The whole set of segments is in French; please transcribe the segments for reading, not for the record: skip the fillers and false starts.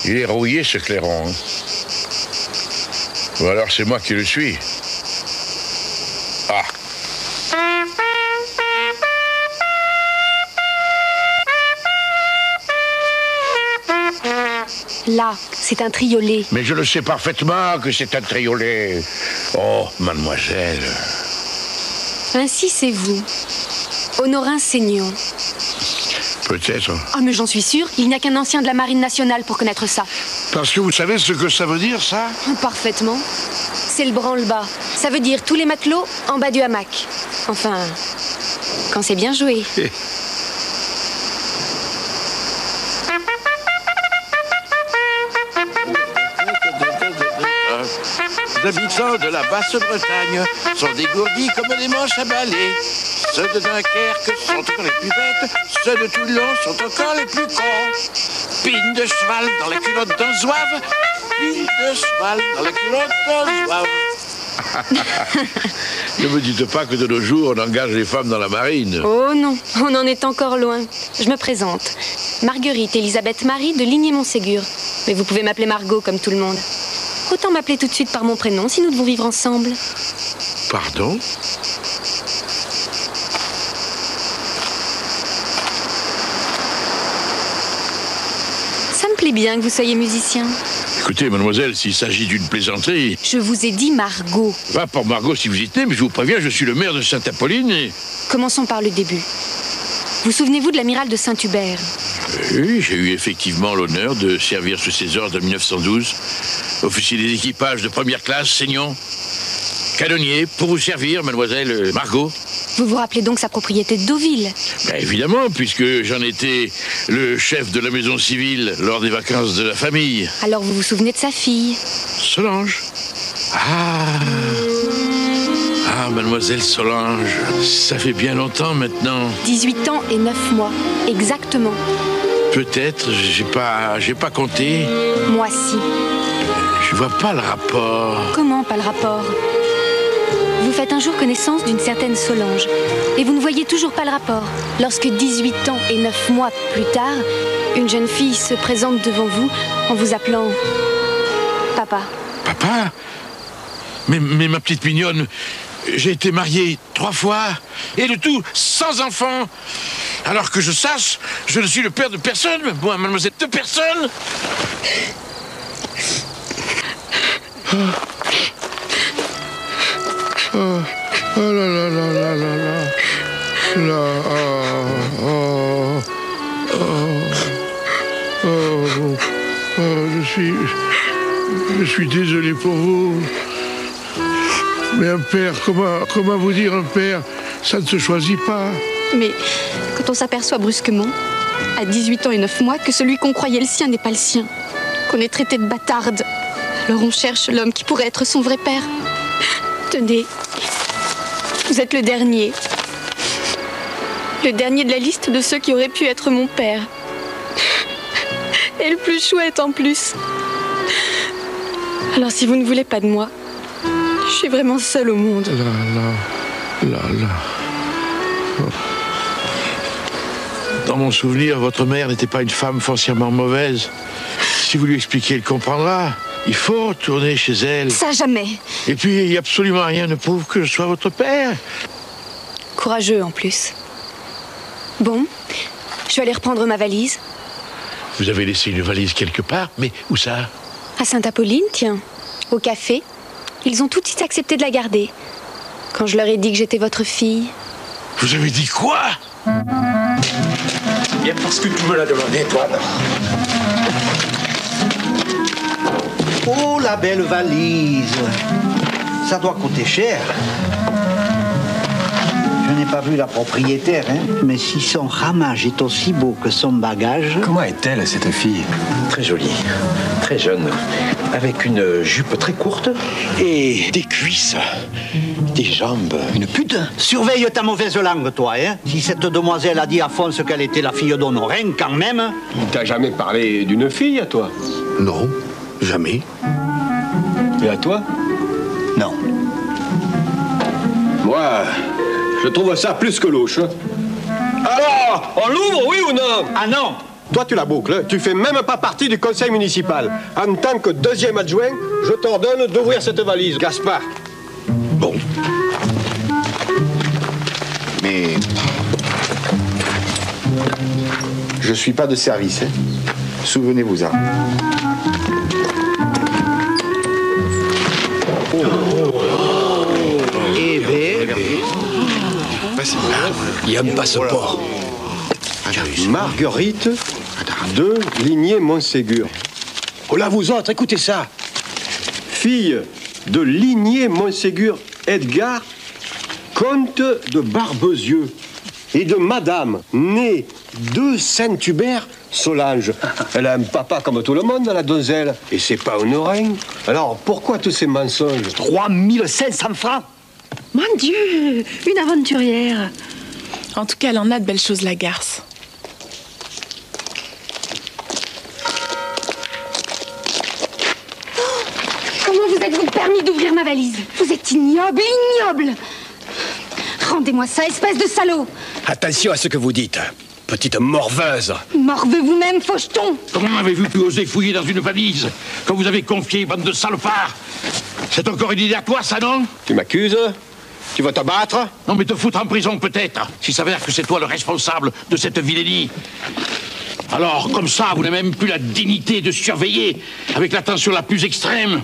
Il est rouillé, ce clairon. Hein. Ou alors c'est moi qui le suis. Ah. Là, c'est un triolet. Mais je le sais parfaitement que c'est un triolet. Oh, mademoiselle. Ainsi, c'est vous. Honorin Seignon. Peut-être. Ah, mais j'en suis sûre, il n'y a qu'un ancien de la Marine nationale pour connaître ça. Parce que vous savez ce que ça veut dire, ça? Parfaitement. C'est le branle-bas. Ça veut dire tous les matelots en bas du hamac. Enfin, quand c'est bien joué. Les habitants de la Basse-Bretagne sont dégourdis comme des manches à balai. Ceux de Dunkerque sont encore les plus bêtes, ceux de Toulon sont encore les plus cons. Pine de cheval dans la culotte d'un zouave, pine de cheval dans la culotte d'un zouave. Ne me dites pas que de nos jours, on engage les femmes dans la marine. Oh non, on en est encore loin. Je me présente. Marguerite Elisabeth Marie de Ligné-Montségur. Mais vous pouvez m'appeler Margot comme tout le monde. Autant m'appeler tout de suite par mon prénom si nous devons vivre ensemble. Pardon? Ça me plaît bien que vous soyez musicien. Écoutez, mademoiselle, s'il s'agit d'une plaisanterie... Je vous ai dit Margot. Va pour Margot si vous y tenez, mais je vous préviens, je suis le maire de Sainte-Apolline et... Commençons par le début. Vous souvenez-vous de l'amiral de Saint-Hubert? Oui, j'ai eu effectivement l'honneur de servir sous ses ordres en 1912. Officier des équipages de première classe, Seignon. Canonnier, pour vous servir, mademoiselle Margot. Vous vous rappelez donc sa propriété de Deauville? Ben évidemment, puisque j'en étais le chef de la maison civile lors des vacances de la famille. Alors vous vous souvenez de sa fille? Solange. Ah, mademoiselle Solange, ça fait bien longtemps maintenant. 18 ans et 9 mois, exactement. Peut-être, j'ai pas compté. Moi si. Je vois pas le rapport. Comment pas le rapport? Vous faites un jour connaissance d'une certaine Solange et vous ne voyez toujours pas le rapport. Lorsque 18 ans et 9 mois plus tard, une jeune fille se présente devant vous en vous appelant papa. Papa? Mais ma petite mignonne, j'ai été marié 3 fois et le tout sans enfant. Alors que je sache, je ne suis le père de personne, moi, mademoiselle, de personne. Oh là là là là là là là, je suis désolé pour vous. Mais un père, comment vous dire un père? Ça ne se choisit pas. Mais quand on s'aperçoit brusquement, à 18 ans et 9 mois, que celui qu'on croyait le sien n'est pas le sien, qu'on est traité de bâtarde, alors on cherche l'homme qui pourrait être son vrai père. Tenez, vous êtes le dernier. Le dernier de la liste de ceux qui auraient pu être mon père. Et le plus chouette en plus. Alors si vous ne voulez pas de moi, je suis vraiment seule au monde. Là. Oh. Dans mon souvenir, votre mère n'était pas une femme foncièrement mauvaise. Si vous lui expliquez, elle comprendra. Il faut retourner chez elle. Ça, jamais. Et puis, absolument rien ne prouve que je sois votre père. Courageux, en plus. Bon, je vais aller reprendre ma valise. Vous avez laissé une valise quelque part, mais où ça? À Sainte-Apolline, tiens. Au café. Ils ont tout de suite accepté de la garder. Quand je leur ai dit que j'étais votre fille. Vous avez dit quoi? Bien parce que tu me l'as demandé, toi. Oh, la belle valise. Ça doit coûter cher. Je n'ai pas vu la propriétaire, hein, mais si son ramage est aussi beau que son bagage... Comment est-elle, cette fille? Très jolie, très jeune, avec une jupe très courte et des cuisses, des jambes. Une pute. Surveille ta mauvaise langue, toi, hein. Si cette demoiselle a dit à Fons qu'elle était la fille d'Honorin, quand même... Il t'a jamais parlé d'une fille, à toi? Non, jamais. Et à toi? Non. Moi, je trouve ça plus que louche. Alors, on l'ouvre, oui ou non? Ah non! Toi, tu la boucles. Tu fais même pas partie du conseil municipal. En tant que deuxième adjoint, je t'ordonne d'ouvrir cette valise. Gaspard. Bon. Mais... je suis pas de service, hein. Souvenez-vous-en. Eh bien... Il y a un passeport. Marguerite de Ligné Montségur. Oh là, vous autres, écoutez ça. Fille de Ligné Montségur Edgar, comte de Barbezieux, et de Madame, née de Saint-Hubert Solange. Elle a un papa comme tout le monde, la donzelle, et c'est pas Honorin. Alors, pourquoi tous ces mensonges? 3500 francs. Mon Dieu, une aventurière. En tout cas, elle en a de belles choses, la garce. Comment vous êtes-vous permis d'ouvrir ma valise? Vous êtes ignoble, ignoble. Rendez-moi ça, espèce de salaud. Attention à ce que vous dites, petite morveuse. Morveux vous-même, faucheton. Comment avez-vous pu oser fouiller dans une valise quand vous avez confié, bande de salopards? C'est encore une idée à toi, ça, non? Tu m'accuses? Tu vas te battre? Non, mais te foutre en prison, peut-être, s'il s'avère que c'est toi le responsable de cette vilainie. Alors, comme ça, vous n'avez même plus la dignité de surveiller, avec l'attention la plus extrême,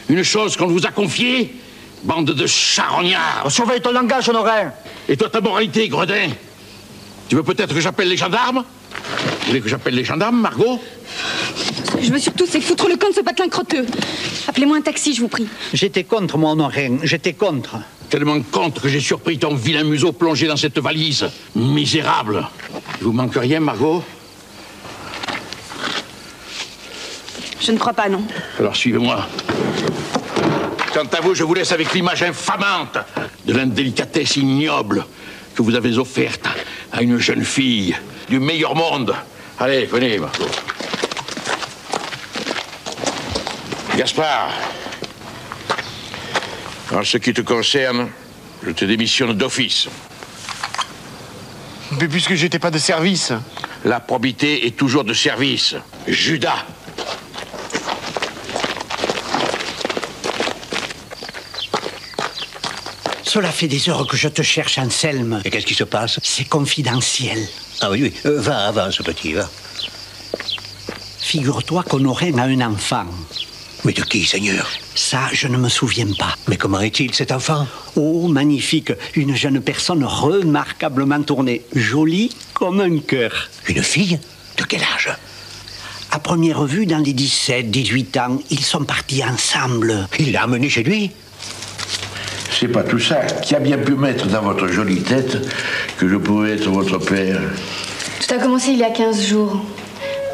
une chose qu'on vous a confiée? Bande de charognards. Surveille ton langage, Honorin. Et toi, ta moralité, gredin? Tu veux peut-être que j'appelle les gendarmes? Vous voulez que j'appelle les gendarmes, Margot? Ce que je veux surtout, c'est foutre le camp de ce patelin crotteux. Appelez-moi un taxi, je vous prie. J'étais contre, mon Honorin, j'étais contre. Tellement contre que j'ai surpris ton vilain museau plongé dans cette valise. Misérable. Il vous manque rien, Margot? Je ne crois pas, non. Alors suivez-moi. Quant à vous, je vous laisse avec l'image infamante de l'indélicatesse ignoble que vous avez offerte à une jeune fille du meilleur monde. Allez, venez, Margot. Gaspard, en ce qui te concerne, je te démissionne d'office. Mais puisque j'étais pas de service. La probité est toujours de service. Judas. Cela fait des heures que je te cherche, Anselme. Et qu'est-ce qui se passe? C'est confidentiel. Ah oui, va, avance, petit, va. Figure-toi qu'Honorin a un enfant. Mais de qui, Seigneur? Ça, je ne me souviens pas. Mais comment est-il, cet enfant? Oh, magnifique. Une jeune personne remarquablement tournée. Jolie comme un cœur. Une fille? De quel âge? À première vue, dans les 17, 18 ans, ils sont partis ensemble. Il l'a amené chez lui? C'est pas tout ça. Qui a bien pu mettre dans votre jolie tête que je pouvais être votre père? Tout a commencé il y a 15 jours.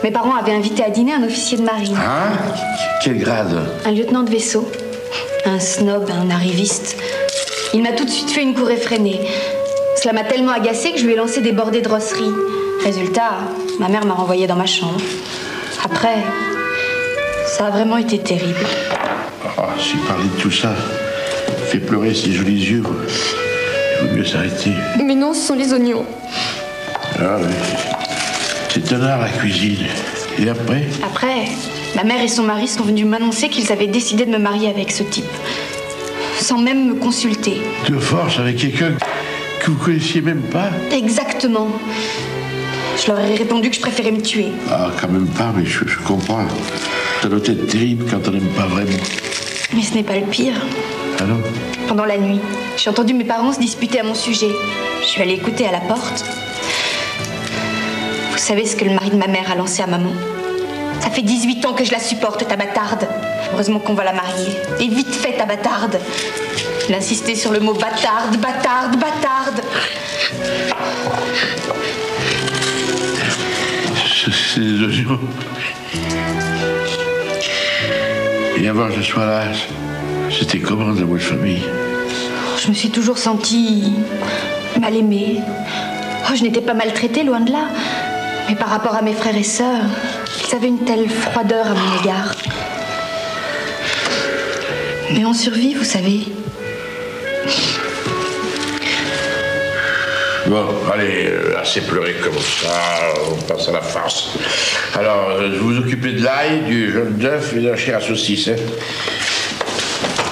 Mes parents avaient invité à dîner un officier de marine. Hein? Quel grade? Un lieutenant de vaisseau. Un snob, un arriviste. Il m'a tout de suite fait une cour effrénée. Cela m'a tellement agacée que je lui ai lancé des bordées de rosserie. Résultat, ma mère m'a renvoyée dans ma chambre. Après, ça a vraiment été terrible. Ah, si parler de tout ça fait pleurer ses jolis yeux, il vaut mieux s'arrêter. Mais non, ce sont les oignons. Ah oui, c'est un art la cuisine. Et après? Après, ma mère et son mari sont venus m'annoncer qu'ils avaient décidé de me marier avec ce type. Sans même me consulter. De force avec quelqu'un que vous connaissiez même pas? Exactement. Je leur ai répondu que je préférais me tuer. Ah, quand même pas, mais je comprends. Ça doit être terrible quand on n'aime pas vraiment. Mais ce n'est pas le pire. Ah non? Pendant la nuit, j'ai entendu mes parents se disputer à mon sujet. Je suis allée écouter à la porte. Vous savez ce que le mari de ma mère a lancé à maman? Ça fait 18 ans que je la supporte, ta bâtarde. Heureusement qu'on va la marier. Et vite fait, ta bâtarde. Il insistait sur le mot bâtarde, bâtarde, bâtarde. C'est des oignons. Et avant que je sois là, c'était comment dans votre famille? Je me suis toujours sentie mal aimée. Oh, je n'étais pas maltraitée, loin de là. Mais par rapport à mes frères et sœurs, ils avaient une telle froideur à mon égard. Mais on survit, vous savez. Bon, allez, assez pleuré comme ça, on passe à la farce. Alors, vous vous occupez de l'ail, du jaune d'œuf et de la chair à saucisse, hein?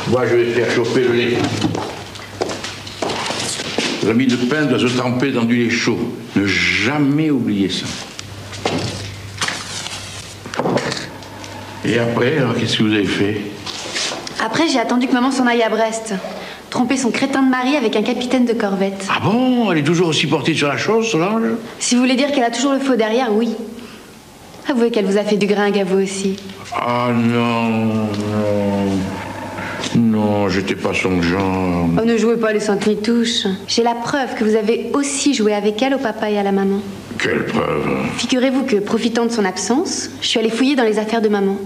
Moi, je vais faire chauffer le lait. L'ami de pain doit se tremper dans du lait chaud. Ne jamais oublier ça. Et après, alors, qu'est-ce que vous avez fait? Après, j'ai attendu que maman s'en aille à Brest. Tromper son crétin de mari avec un capitaine de corvette. Ah bon? Elle est toujours aussi portée sur la chose, Solange? Si vous voulez dire qu'elle a toujours le faux derrière, oui. Avouez qu'elle vous a fait du gringue à vous aussi. Ah non, non. Non, j'étais pas son genre. Oh, ne jouez pas les centritouches. J'ai la preuve que vous avez aussi joué avec elle au papa et à la maman. Quelle preuve? Figurez-vous que, profitant de son absence, je suis allée fouiller dans les affaires de maman.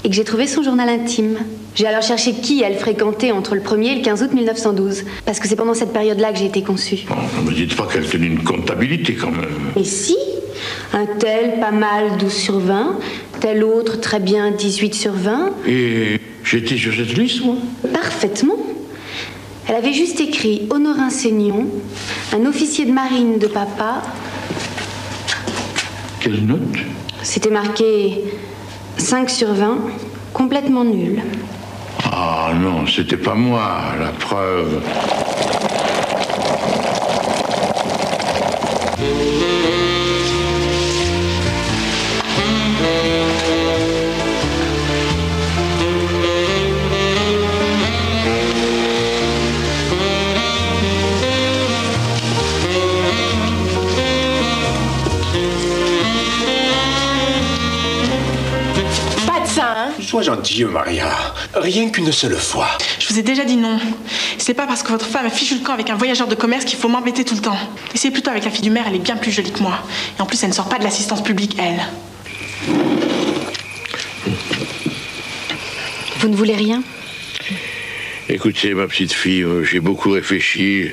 Et que j'ai trouvé son journal intime. J'ai alors cherché qui elle fréquentait entre le 1er et le 15 août 1912. Parce que c'est pendant cette période-là que j'ai été conçue. Bon, ne me dites pas qu'elle tenait une comptabilité quand même. Et si? Un tel, pas mal, 12 sur 20. Tel autre, très bien, 18 sur 20. Et j'étais sur cette liste, moi? Parfaitement. Elle avait juste écrit Honorin Seignon, un officier de marine de papa. Quelle note? C'était marqué 5 sur 20, complètement nul. Ah non, c'était pas moi, la preuve. Sois gentille, Maria. Rien qu'une seule fois. Je vous ai déjà dit non. C'est pas parce que votre femme a fichu le camp avec un voyageur de commerce qu'il faut m'embêter tout le temps. Essayez plutôt avec la fille du maire, elle est bien plus jolie que moi. Et en plus, elle ne sort pas de l'assistance publique, elle. Vous ne voulez rien? Écoutez, ma petite fille, j'ai beaucoup réfléchi.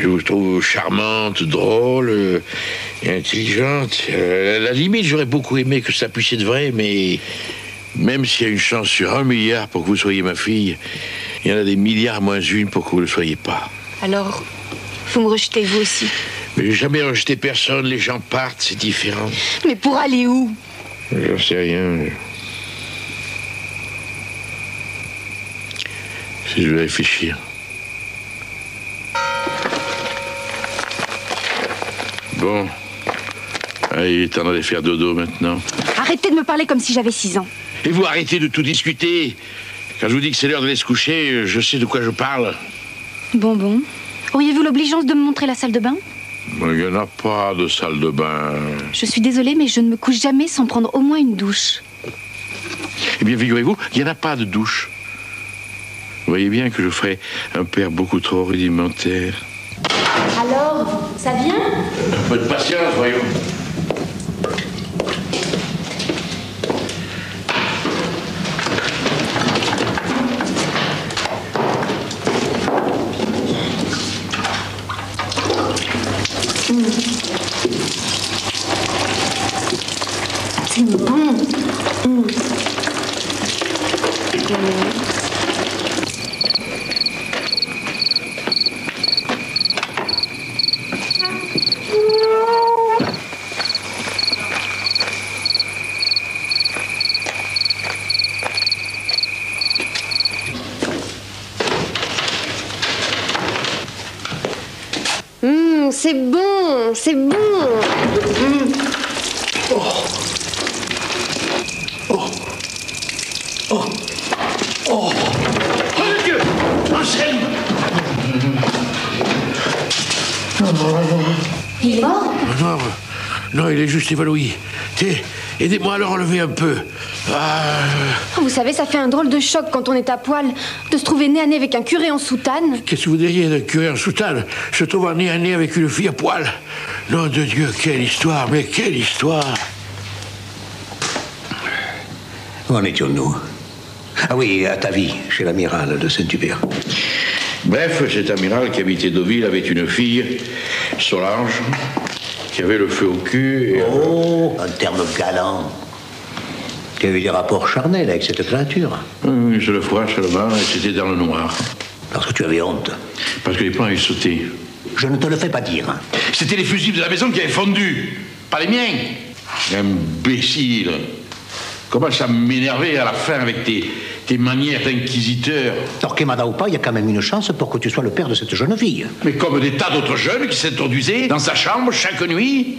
Je vous trouve charmante, drôle et intelligente. À la limite, j'aurais beaucoup aimé que ça puisse être vrai, mais même s'il y a une chance sur 1 milliard pour que vous soyez ma fille, il y en a des milliards moins une pour que vous ne le soyez pas. Alors, vous me rejetez vous aussi? Mais j'ai jamais rejeté personne, les gens partent, c'est différent. Mais pour aller où? J'en sais rien. Je vais réfléchir. Bon. Allez, il est temps d'aller faire dodo maintenant. Arrêtez de me parler comme si j'avais 6 ans. Et vous arrêtez de tout discuter. Quand je vous dis que c'est l'heure d'aller se coucher, je sais de quoi je parle. Bon. Auriez-vous l'obligeance de me montrer la salle de bain? Il n'y en a pas de salle de bain. Je suis désolée, mais je ne me couche jamais sans prendre au moins une douche. Eh bien, figurez-vous, il n'y en a pas de douche. Vous voyez bien que je ferai un père beaucoup trop rudimentaire. Alors, ça vient? Un peu de patience, voyons. C'est bon, c'est bon. Oh. Oh. Oh. Oh. Mon Dieu, Anselme. Il est mort? Non, non, il est juste évanoui. Aidez-moi à le relever un peu. Vous savez, ça fait un drôle de choc quand on est à poil, de se trouver nez à nez avec un curé en soutane. Qu'est-ce que vous diriez d'un curé en soutane se trouvant nez à nez avec une fille à poil? Nom de Dieu, quelle histoire, mais quelle histoire! Où en étions-nous? Ah oui, à ta vie, chez l'amiral de Saint-Hubert. Bref, cet amiral qui habitait Deauville avait une fille, Solange, qui avait le feu au cul et... Oh, un terme galant. Tu as eu des rapports charnels avec cette créature? Une seule fois seulement, et c'était dans le noir. Parce que tu avais honte? Parce que les plans avaient sauté. Je ne te le fais pas dire. C'était les fusibles de la maison qui avaient fondu, pas les miens. Imbécile. Comment ça m'énervait à la fin avec tes manières d'inquisiteur. Torquemada ou pas, il y a quand même une chance pour que tu sois le père de cette jeune fille. Mais comme des tas d'autres jeunes qui s'introduisaient dans sa chambre chaque nuit.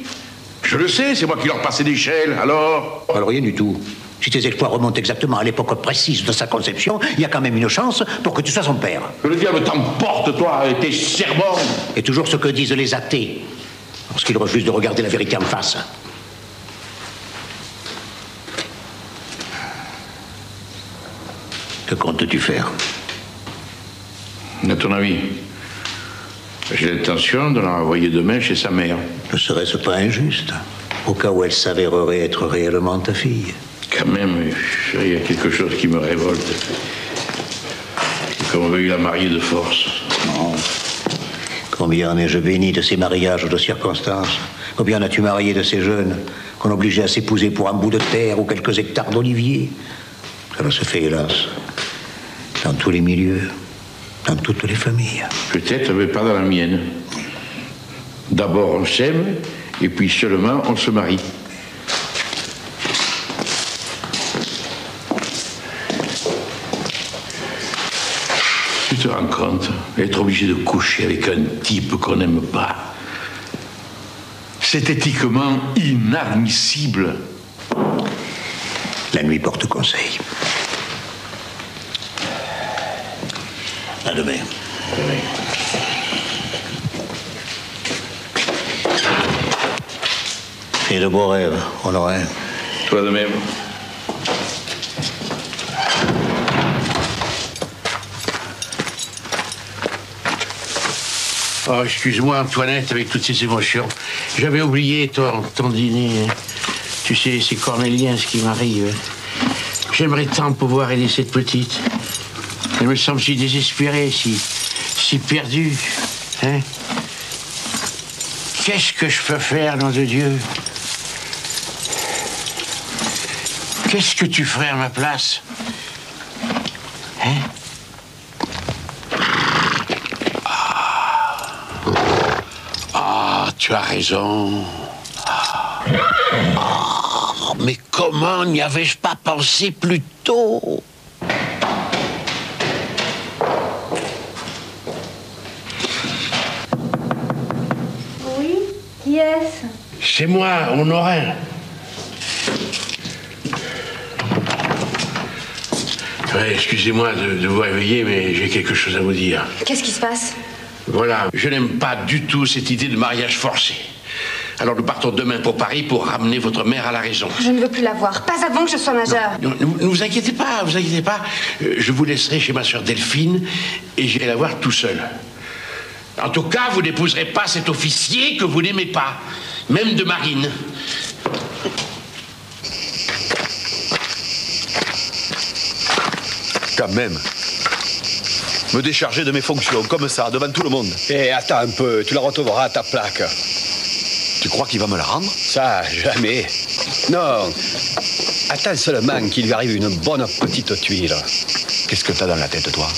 Je le sais, c'est moi qui leur passais l'échelle, alors... Alors rien du tout. Si tes exploits remontent exactement à l'époque précise de sa conception, il y a quand même une chance pour que tu sois son père. Que le diable t'emporte, toi, et tes sermons. Et toujours ce que disent les athées, lorsqu'ils refusent de regarder la vérité en face. Que comptes-tu faire? À ton avis? J'ai l'intention de l'envoyer demain chez sa mère. Ne serait-ce pas injuste? Au cas où elle s'avérerait être réellement ta fille. Quand même, il y a quelque chose qui me révolte. C'est qu'on veuille la marier de force. Non. Combien en ai-je béni de ces mariages de circonstances? Combien as-tu marié de ces jeunes qu'on obligeait à s'épouser pour un bout de terre ou quelques hectares d'oliviers? Cela se fait, hélas, dans tous les milieux, dans toutes les familles. Peut-être, mais pas dans la mienne. D'abord, on s'aime, et puis seulement, on se marie. Tu te rends compte, être obligé de coucher avec un type qu'on n'aime pas, c'est éthiquement inadmissible. La nuit porte conseil. À demain. Et de beaux rêves, Honoré. Toi de même. Oh, excuse-moi, Antoinette, avec toutes ces émotions. J'avais oublié ton dîner. Tu sais, c'est cornélien ce qui m'arrive. J'aimerais tant pouvoir aider cette petite. Elle me semble si désespérée, si perdue. Hein? Qu'est-ce que je peux faire, nom de Dieu? Qu'est-ce que tu ferais à ma place? Hein? Tu as raison. Mais comment n'y avais-je pas pensé plus tôt? Oui, qui est-ce? C'est moi, Honorin. Ouais, excusez-moi de vous réveiller, mais j'ai quelque chose à vous dire. Qu'est-ce qui se passe? Voilà, je n'aime pas du tout cette idée de mariage forcé. Alors nous partons demain pour Paris pour ramener votre mère à la raison. Je ne veux plus la voir, pas avant que je sois majeure. Non, ne vous inquiétez pas, vous inquiétez pas. Je vous laisserai chez ma sœur Delphine et j'irai la voir tout seul. En tout cas, vous n'épouserez pas cet officier que vous n'aimez pas, même de marine. Quand même. Me décharger de mes fonctions, comme ça, devant tout le monde. Eh, attends un peu, tu la retrouveras à ta plaque. Tu crois qu'il va me la rendre? Ça, jamais. Non. Attends seulement qu'il lui arrive une bonne petite tuile. Qu'est-ce que t'as dans la tête, toi?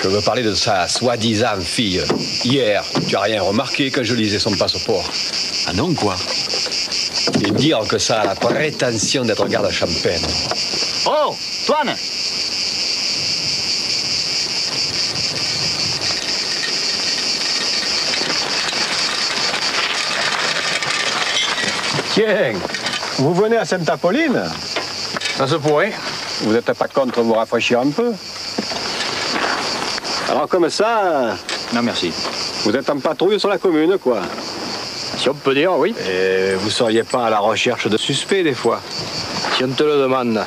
Je veux parler de sa soi-disant fille. Hier, tu as rien remarqué quand je lisais son passeport? Ah non, quoi? Et dire que ça a la prétention d'être garde champêtre. Oh, Toine! Tiens, vous venez à Sainte-Apolline? Ça se pourrait. Vous n'êtes pas contre vous rafraîchir un peu? Alors comme ça, Non, merci. vous êtes en patrouille sur la commune, quoi. Si on peut dire, oui. Et vous seriez pas à la recherche de suspects, des fois? Si on te le demande.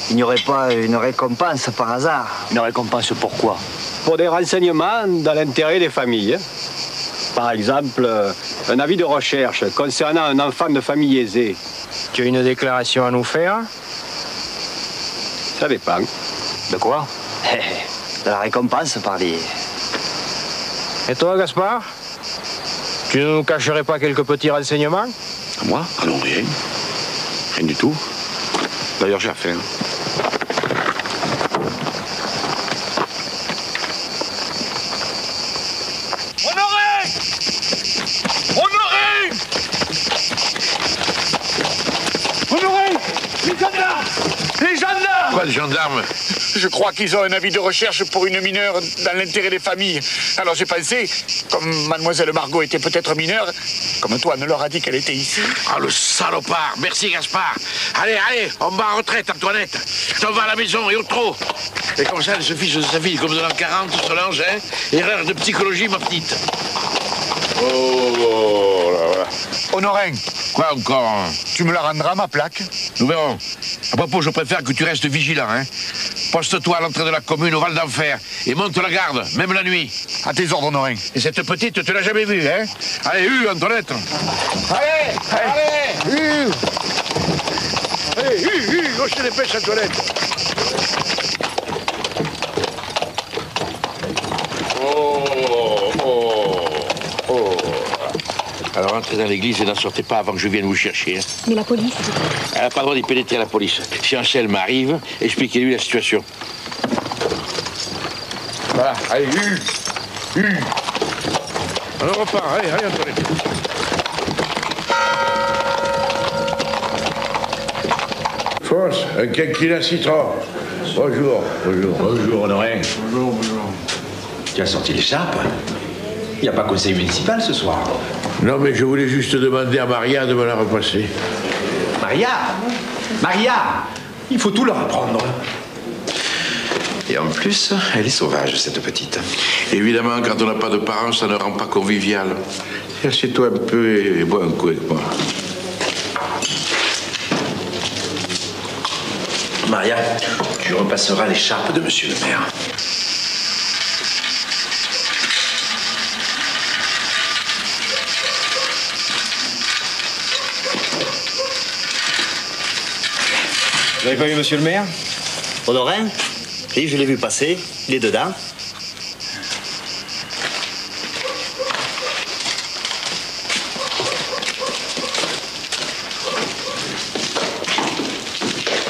Il n'y aurait pas une récompense par hasard? Une récompense pourquoi? Pour des renseignements dans l'intérêt des familles. Par exemple, un avis de recherche concernant un enfant de famille aisée. Tu as une déclaration à nous faire? Ça dépend. De quoi? De la récompense, parlez. Et toi, Gaspard? Tu ne nous cacherais pas quelques petits renseignements? Moi? Ah non, rien. Rien du tout. D'ailleurs, j'ai affaire. Honoré! Honoré! Honoré! Les gendarmes! Les gendarmes! Quoi, les gendarmes? Je crois qu'ils ont un avis de recherche pour une mineure dans l'intérêt des familles. Alors j'ai pensé, comme mademoiselle Margot était peut-être mineure, comme toi ne leur a dit qu'elle était ici. Ah, le salopard! Merci, Gaspard! Allez, on va en retraite, Antoinette! T'en vas à la maison et au trot! Et comme ça, elle se fiche de sa fille comme de l'an 40, Solange, hein? Erreur de psychologie, ma petite. Oh là là. Honorin. Quoi encore? Tu me la rendras, ma plaque? Nous verrons. À propos, je préfère que tu restes vigilant, hein? Poste-toi à l'entrée de la commune au Val d'Enfer et monte la garde, même la nuit. À tes ordres, Honorin. Et cette petite, tu l'as jamais vue, hein? Allez, Antoinette. Allez, Allez, oh, je te dépêche, Antoinette. Alors entrez dans l'église et n'en sortez pas avant que je vienne vous chercher. Hein. Mais la police? Elle n'a pas le droit d'y pénétrer, la police. Si Anselme m'arrive, expliquez-lui la situation. Voilà, allez, Alors on repart, allez, Antoinette. Force, un quinquina citron. Bonjour. Bonjour, Honoré. Bonjour. Tu as sorti l'écharpe? Il n'y a pas conseil municipal ce soir. Non, mais je voulais juste demander à Maria de me la repasser. Maria, il faut tout leur apprendre. Et en plus, elle est sauvage, cette petite. Évidemment, quand on n'a pas de parents, ça ne rend pas convivial. Assieds-toi un peu et bois un coup avec moi. Maria, tu repasseras l'écharpe de monsieur le maire. Vous n'avez pas vu monsieur le maire? Honorin? Oui, je l'ai vu passer. Il est dedans.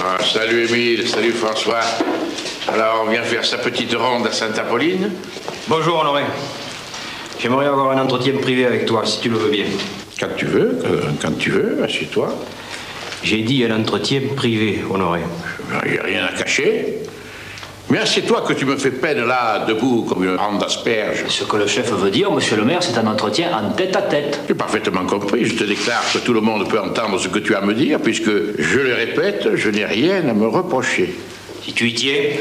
Ah, salut Émile, salut François. Alors, on vient faire sa petite ronde à Sainte-Apolline. Bonjour Honoré. J'aimerais avoir un entretien privé avec toi, si tu le veux bien. Quand tu veux, assieds-toi. J'ai dit un entretien privé, Honoré. Il n'y a rien à cacher. Mais assieds-toi que tu me fais peine là, debout, comme une rande d'asperge. Ce que le chef veut dire, monsieur le maire, c'est un entretien en tête-à-tête. J'ai parfaitement compris. Je te déclare que tout le monde peut entendre ce que tu as à me dire, puisque, je le répète, je n'ai rien à me reprocher. Si tu y tiens...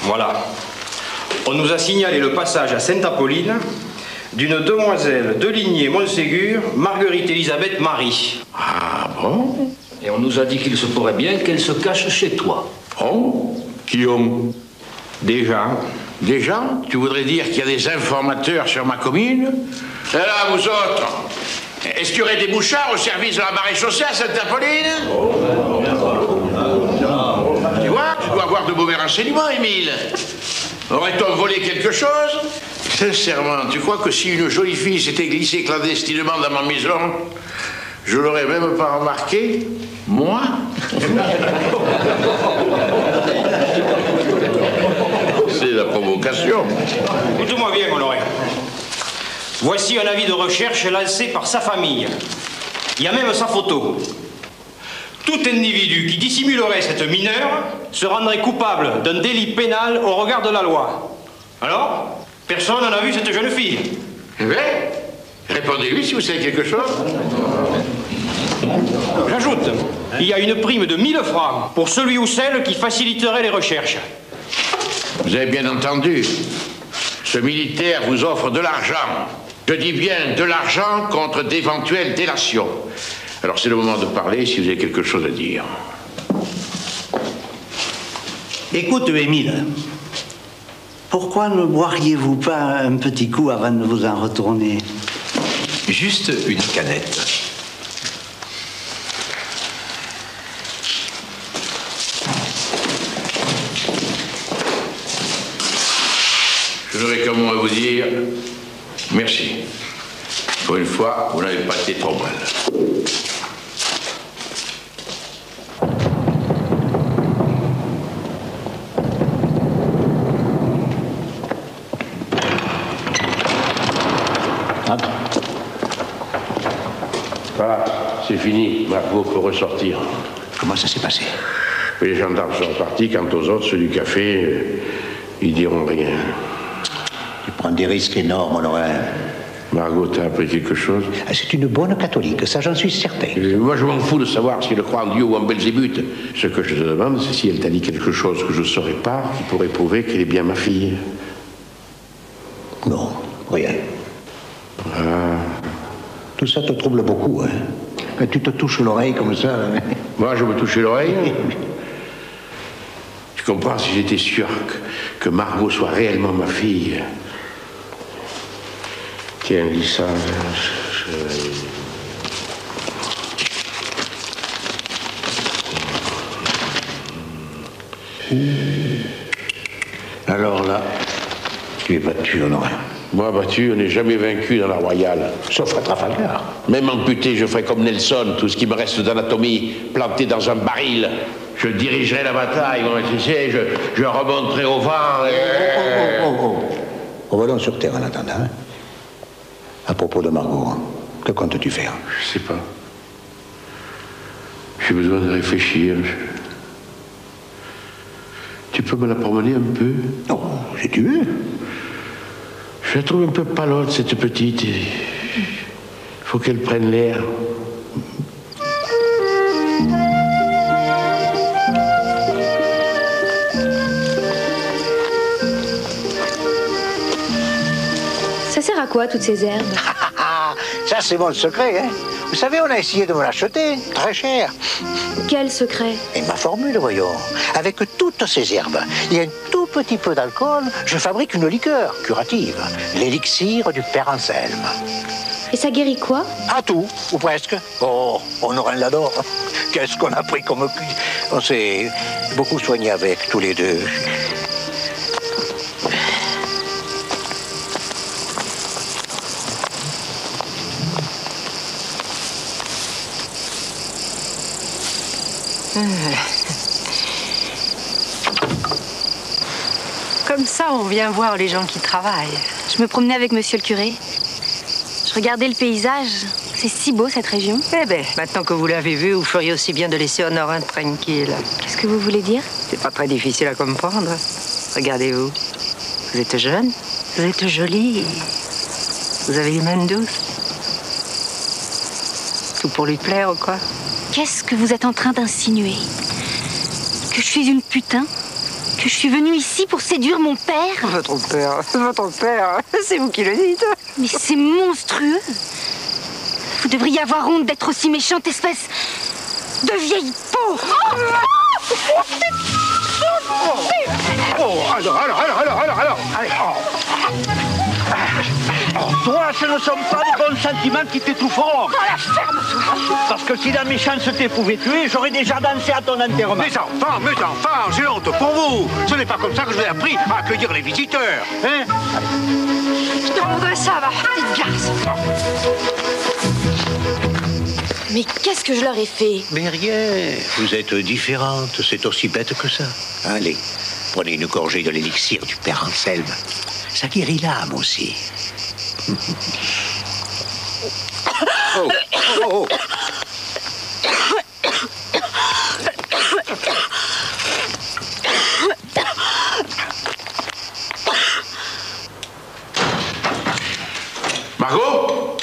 Voilà. On nous a signalé le passage à Sainte-Apolline d'une demoiselle de lignée Montségur, Marguerite Elisabeth Marie. Ah bon? Et on nous a dit qu'il se pourrait bien qu'elle se cache chez toi. Oh? Guillaume? Déjà? Déjà? Tu voudrais dire qu'il y a des informateurs sur ma commune? Et là, vous autres, est-ce qu'il y aurait des mouchards au service de la maréchaussée à Sainte-Apolline? Tu vois, tu dois avoir de mauvais renseignements, Émile. Aurait-on volé quelque chose? Sincèrement, tu crois que si une jolie fille s'était glissée clandestinement dans ma maison, je l'aurais même pas remarqué? Moi? C'est la provocation. Écoute-moi bien, Honoré. Voici un avis de recherche lancé par sa famille. Il y a même sa photo. Tout individu qui dissimulerait cette mineure se rendrait coupable d'un délit pénal au regard de la loi. Alors, personne n'en a vu cette jeune fille? Eh bien, Répondez-lui si vous savez quelque chose. J'ajoute, il y a une prime de 1000 francs pour celui ou celle qui faciliterait les recherches. Vous avez bien entendu. Ce militaire vous offre de l'argent. Je dis bien de l'argent contre d'éventuelles délations. Alors c'est le moment de parler si vous avez quelque chose à dire. Écoute, Émile, pourquoi ne boiriez-vous pas un petit coup avant de vous en retourner? Juste une canette. Je n'aurai qu'un mot à vous dire. Merci. Pour une fois, vous n'avez pas été trop mal. Voilà, c'est fini. Margot peut ressortir. Comment ça s'est passé? Les gendarmes sont partis. Quant aux autres, ceux du café, ils diront rien. Tu prends des risques énormes, Honorin. Margot, t'as appris quelque chose? C'est une bonne catholique, ça j'en suis certain. Moi, je m'en fous de savoir si elle croit en Dieu ou en Belzébuth. Ce que je te demande, c'est si elle t'a dit quelque chose que je ne saurais pas, qui pourrait prouver qu'elle est bien ma fille. Non, rien. Ah. Tout ça te trouble beaucoup, hein? Tu te touches l'oreille comme ça. Hein? Moi, je me touche l'oreille. Tu comprends, si j'étais sûr que Margot soit réellement ma fille. Tiens, lis ça. Alors là, tu es battu, Honorin. Moi, battu, on n'est jamais vaincu dans la royale. Sauf à Trafalgar. Même amputé, je ferai comme Nelson, tout ce qui me reste d'anatomie, planté dans un baril. Je dirigerai la bataille, moi, tu sais, je remonterai au vent. Revenons sur terre en attendant. Hein? À propos de Margot, hein, que comptes-tu faire? Je sais pas. J'ai besoin de réfléchir. Tu peux me la promener un peu? Non, si tu veux. Je la trouve un peu palote, cette petite. Il faut qu'elle prenne l'air. Ça sert à quoi, toutes ces herbes? Ça, c'est mon secret, hein. Vous savez, on a essayé de me l'acheter, très cher. Quel secret? Et ma formule, voyons. Avec toutes ces herbes et un tout petit peu d'alcool, je fabrique une liqueur curative. L'élixir du Père Anselme. Et ça guérit quoi? À tout, ou presque. Oh, Honorin l'adore. Qu'est-ce qu'on a pris comme... On s'est beaucoup soigné avec, tous les deux. Comme ça, on vient voir les gens qui travaillent. Je me promenais avec monsieur le curé. Je regardais le paysage. C'est si beau, cette région. Eh ben, maintenant que vous l'avez vu, vous feriez aussi bien de laisser Honorin tranquille. Qu'est-ce que vous voulez dire? C'est pas très difficile à comprendre. Regardez-vous. Vous êtes jeune, vous êtes jolie. Vous avez les mains douces. Tout pour lui plaire ou quoi? Qu'est-ce que vous êtes en train d'insinuer? Que je suis une putain? Que je suis venue ici pour séduire mon père? Votre père, c'est vous qui le dites. Mais c'est monstrueux. Vous devriez avoir honte d'être aussi méchante, espèce de vieille peau. Alors, allez. Toi, ce ne sont pas les bons sentiments qui t'étoufferont. Oh, la ferme-toi. Parce que si la méchanceté pouvait tuer, j'aurais déjà dansé à ton enterrement. Mes enfants, j'ai honte pour vous. Ce n'est pas comme ça que je vous ai appris à accueillir les visiteurs. Hein? Je te voudrais ça, ma petite garce. Mais qu'est-ce que je leur ai fait? Mais rien. Vous êtes différentes, c'est aussi bête que ça. Allez, prenez une gorgée de l'élixir du Père Anselme. Ça guérit l'âme aussi. Oh. Margot?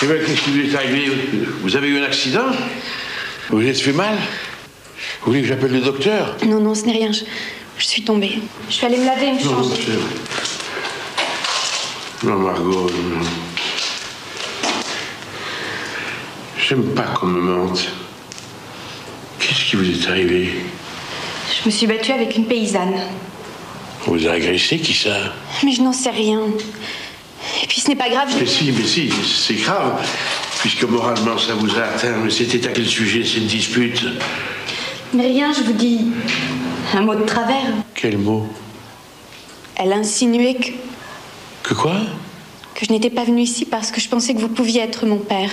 Eh bien, qu'est-ce qui vous est arrivé? Vous avez eu un accident? Vous vous êtes fait mal? Vous voulez que j'appelle le docteur? Non, non, ce n'est rien. Je suis tombée. Je suis allée me laver et me changer. Non, Margot, non. J'aime pas qu'on me mente. Qu'est-ce qui vous est arrivé? Je me suis battue avec une paysanne. On vous a agressé, qui ça? Mais je n'en sais rien. Et puis ce n'est pas grave. Mais si, c'est grave. Puisque moralement ça vous a atteint. Mais c'était à quel sujet cette dispute? Mais rien, je vous dis. Un mot de travers. Quel mot? Elle a insinué Que quoi? que je n'étais pas venue ici parce que je pensais que vous pouviez être mon père.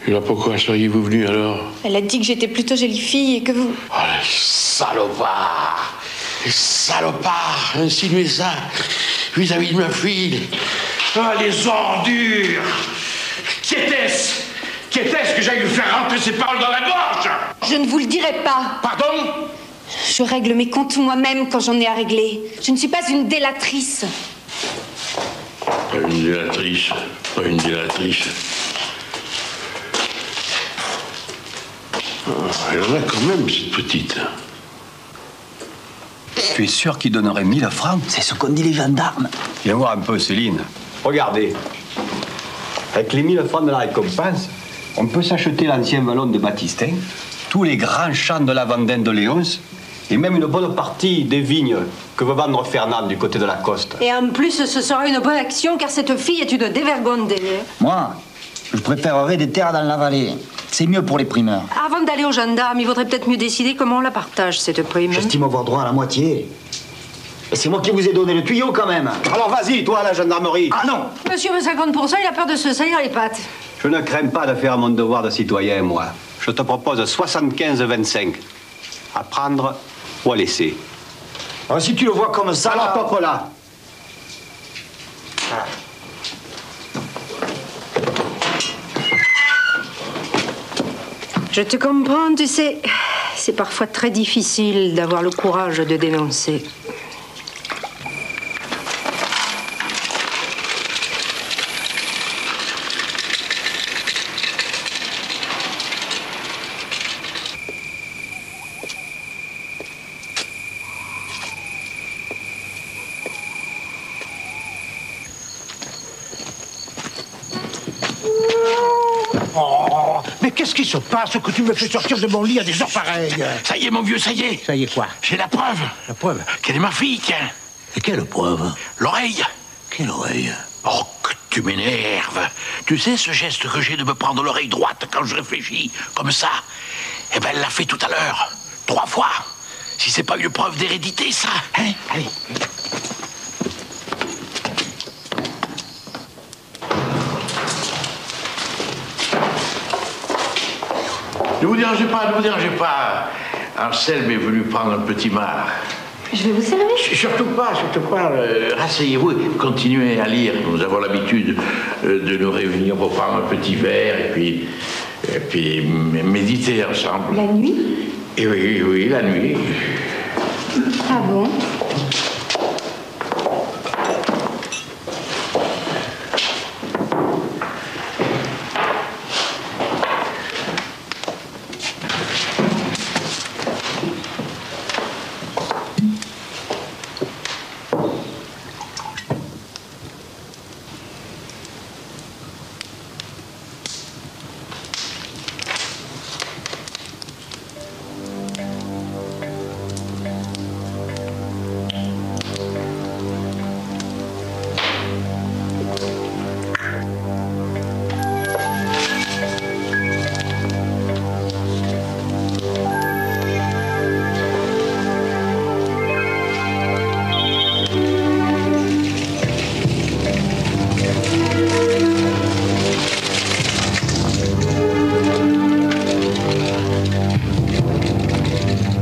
Et là, pourquoi seriez-vous venu alors? Elle a dit que j'étais plutôt jolie fille et que vous... Oh, les salopards! Les salopards! Insinuer ça vis-à-vis de ma fille. Ah, les ordures! Qui était-ce? Qui était-ce que j'aille lui faire rentrer ces paroles dans la gorge? Je ne vous le dirai pas. Pardon? Je règle mes comptes moi-même quand j'en ai à régler. Je ne suis pas une délatrice. Pas une délatrice. Pas une délatrice. Oh, elle en a quand même, cette petite. Tu es sûr qu'il donnerait 1000 francs? C'est ce qu'ont dit les gendarmes. Viens voir un peu, Céline. Regardez. Avec les 1000 francs de la récompense, on peut s'acheter l'ancien vallon de Baptistin, tous les grands champs de la Vendée de Léonce, et même une bonne partie des vignes que veut vendre Fernand du côté de la Coste. Et en plus, ce sera une bonne action car cette fille est une dévergondée. Moi, je préférerais des terres dans la vallée. C'est mieux pour les primeurs. Avant d'aller aux gendarmes, il vaudrait peut-être mieux décider comment on la partage, cette prime. J'estime avoir droit à la moitié. Et c'est moi qui vous ai donné le tuyau quand même. Alors vas-y, toi, à la gendarmerie. Ah non! Monsieur veut 50%, il a peur de se salir les pattes. Je ne crains pas de faire mon devoir de citoyen, moi. Je te propose 75-25. À prendre ou à laisser. Alors, si tu le vois comme ça... Alors, top là. Je te comprends, tu sais. C'est parfois très difficile d'avoir le courage de dénoncer. Mais qu'est-ce qui se passe que tu me fais sortir de mon lit à des heures pareilles? Ça y est, mon vieux, ça y est. Ça y est quoi? J'ai la preuve. La preuve? Quelle est ma fille, tiens. Et quelle preuve? L'oreille. Quelle oreille? Oh, que tu m'énerves. Tu sais ce geste que j'ai de me prendre l'oreille droite quand je réfléchis, comme ça? Eh ben, elle l'a fait tout à l'heure. 3 fois. Si c'est pas une preuve d'hérédité, ça. Hein? Allez. Ne vous dérangez pas, ne vous dérangez pas. Anselme est venu prendre un petit marc. Je vais vous servir. Surtout pas. Rasseyez-vous et continuez à lire. Nous avons l'habitude de nous réunir pour prendre un petit verre et puis méditer ensemble. La nuit? Et oui, la nuit. Ah bon?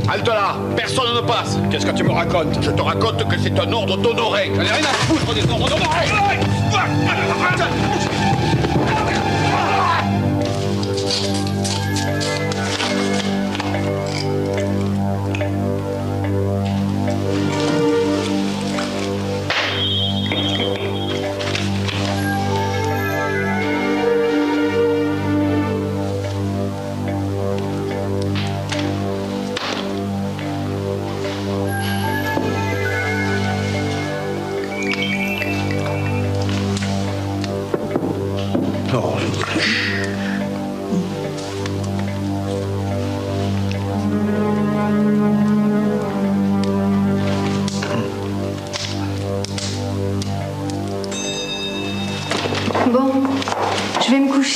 Halte là! Personne ne passe! Qu'est-ce que tu me racontes? Je te raconte que c'est un ordre d'honorer! J'en ai rien à foutre des ordres d'honorer!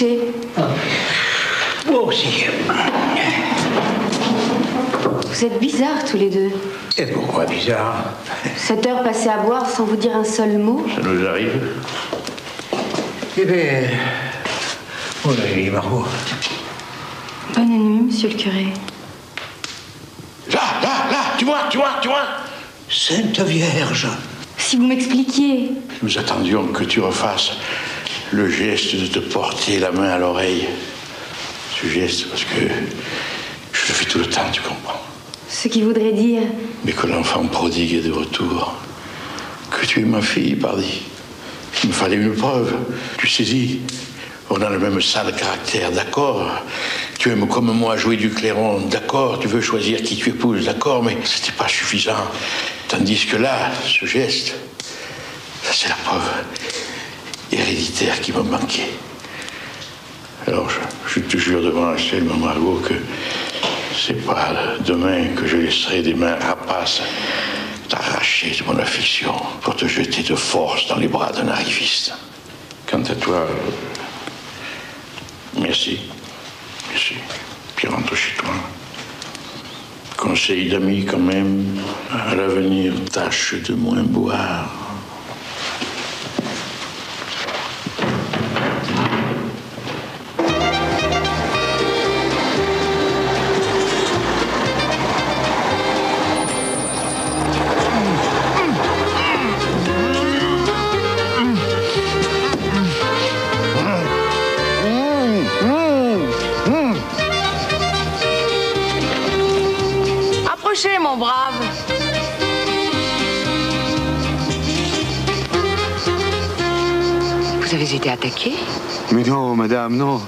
coucher. Moi aussi. Vous êtes bizarres tous les deux. Et pourquoi bizarre? Cette heure passée à boire sans vous dire un seul mot. Ça nous arrive. Eh bien, bonne nuit, Margot. Bonne nuit, monsieur le curé. Là, tu vois. Sainte Vierge. Si vous m'expliquiez. Nous attendions que tu refasses le geste de te porter la main à l'oreille. Ce geste, parce que je le fais tout le temps, tu comprends. Ce qui voudrait dire... Mais que l'enfant prodigue est de retour. Que tu es ma fille, pardi. Il me fallait une preuve. Tu saisis. On a le même sale caractère, d'accord. Tu aimes comme moi jouer du clairon, d'accord. Tu veux choisir qui tu épouses, d'accord. Mais c'était pas suffisant. Tandis que là, ce geste, ça c'est la preuve héréditaire qui me manquait. Alors je te jure devant Axel, ma Margot, que c'est pas demain que je laisserai des mains rapaces t'arracher de mon affection pour te jeter de force dans les bras d'un arriviste. Quant à toi, merci. Puis rentre chez toi. Conseil d'amis quand même, à l'avenir, tâche de moins boire. Mon brave. Vous avez été attaqué? Mais non, madame, non.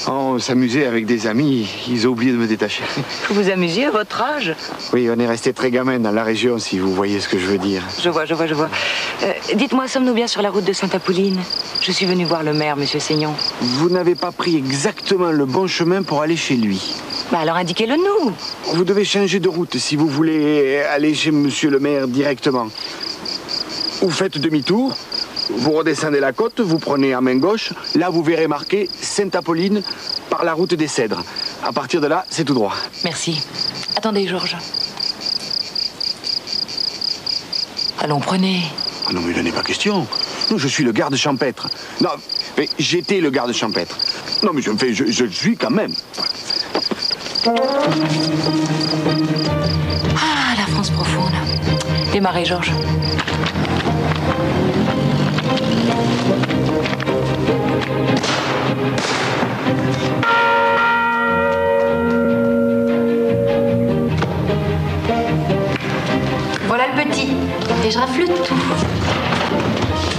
On s'amusait avec des amis, ils ont oublié de me détacher. Vous vous amusiez à votre âge? Oui, on est resté très gamin dans la région, si vous voyez ce que je veux dire. Je vois. Dites-moi, sommes-nous bien sur la route de Sainte-Apolline? Je suis venu voir le maire, monsieur Seignon. Vous n'avez pas pris exactement le bon chemin pour aller chez lui. Bah alors indiquez-le-nous. Vous devez changer de route si vous voulez aller chez monsieur le maire directement. Vous faites demi-tour, vous redescendez la côte, vous prenez à main gauche. Là, vous verrez marqué Sainte-Apolline par la route des Cèdres. À partir de là, c'est tout droit. Merci. Attendez, Georges. Allons, prenez. Non, mais il n'en est pas question. Non, je suis le garde champêtre. Non, mais j'étais le garde champêtre. Non, mais je le suis quand même. Ah, la France profonde. Démarrez, Georges. Voilà le petit. Et je rafle tout.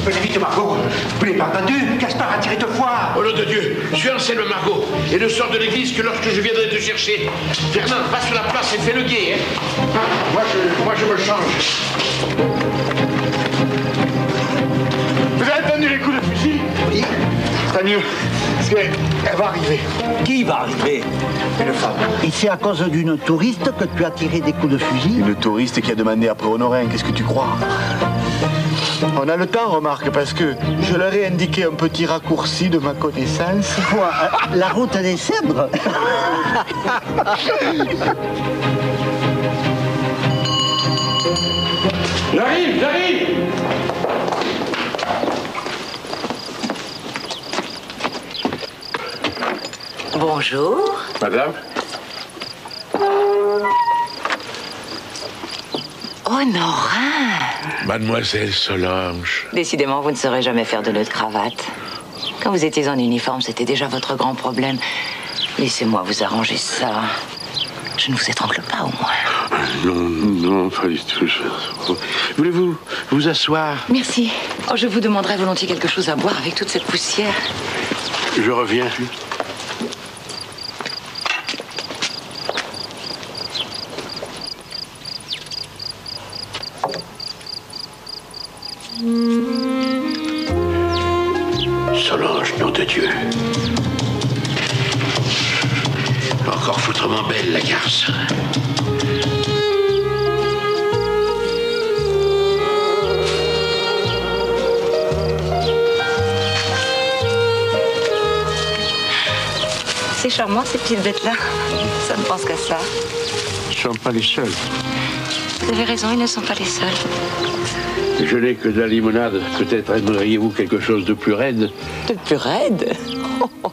Venez vite, Margot. Vous l'avez pas entendu? Gaspard a tiré 2 fois. Au nom de Dieu, je Anselme Margot et ne sors de l'église que lorsque je viendrai te chercher. Fernand, va sur la place et fais le guet, hein. Moi, je me change. Vous avez entendu les coups de fusil? Oui. Tant mieux, parce qu'elle va arriver. Qui va arriver? Une femme. Et c'est à cause d'une touriste que tu as tiré des coups de fusil? Une touriste qui a demandé après Honorin, qu'est-ce que tu crois? On a le temps, remarque, parce que je leur ai indiqué un petit raccourci de ma connaissance. Quoi? La route des Cèdres? J'arrive. Bonjour. Madame? Honorin. Mademoiselle Solange. Décidément, vous ne saurez jamais faire de nœud de cravate. Quand vous étiez en uniforme, c'était déjà votre grand problème. Laissez-moi vous arranger ça. Je ne vous étrangle pas, au moins. Non, pas du tout. Voulez-vous vous asseoir? Merci. Oh, je vous demanderais volontiers quelque chose à boire avec toute cette poussière. Je reviens. Solange, nom de Dieu. Encore foutrement belle, la garce. C'est charmant, ces petites bêtes-là. Ça ne pense qu'à ça. Ils ne sont pas les seuls. Vous avez raison, ils ne sont pas les seuls. Je n'ai que de la limonade. Peut-être aimeriez-vous quelque chose de plus raide? De plus raide? Oh, oh.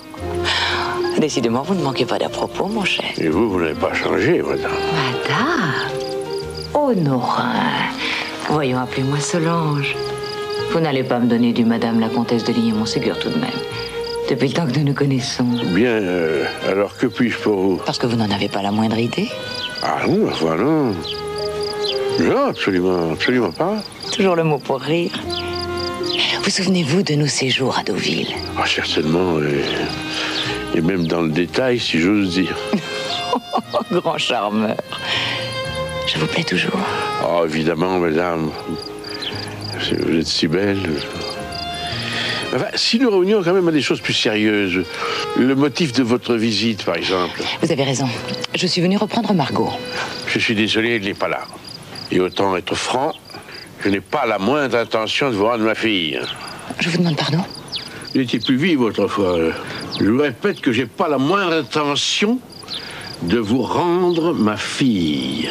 Décidément, vous ne manquez pas d'à propos, mon cher. Et vous n'avez pas changé, madame. Madame? Honorin. Voyons, appelez-moi Solange. Vous n'allez pas me donner du madame la comtesse de Ligny-Montségur tout de même. Depuis le temps que nous nous connaissons. Bien, alors que puis-je pour vous? Parce que vous n'en avez pas la moindre idée? Ah non, enfin non. Non, absolument, absolument pas. Toujours le mot pour rire. Vous souvenez-vous de nos séjours à Deauville? Ah, certainement, et même dans le détail, si j'ose dire. Grand charmeur. Je vous plais toujours? Oh, évidemment, madame. Vous êtes si belle. Enfin, si nous revenions quand même à des choses plus sérieuses, le motif de votre visite, par exemple. Vous avez raison. Je suis venu reprendre Margot. Je suis désolé, elle n'est pas là. Et autant être franc, je n'ai pas la moindre intention de vous rendre ma fille. Je vous demande pardon? Elle était plus vive autrefois. Je vous répète que j'ai pas la moindre intention de vous rendre ma fille.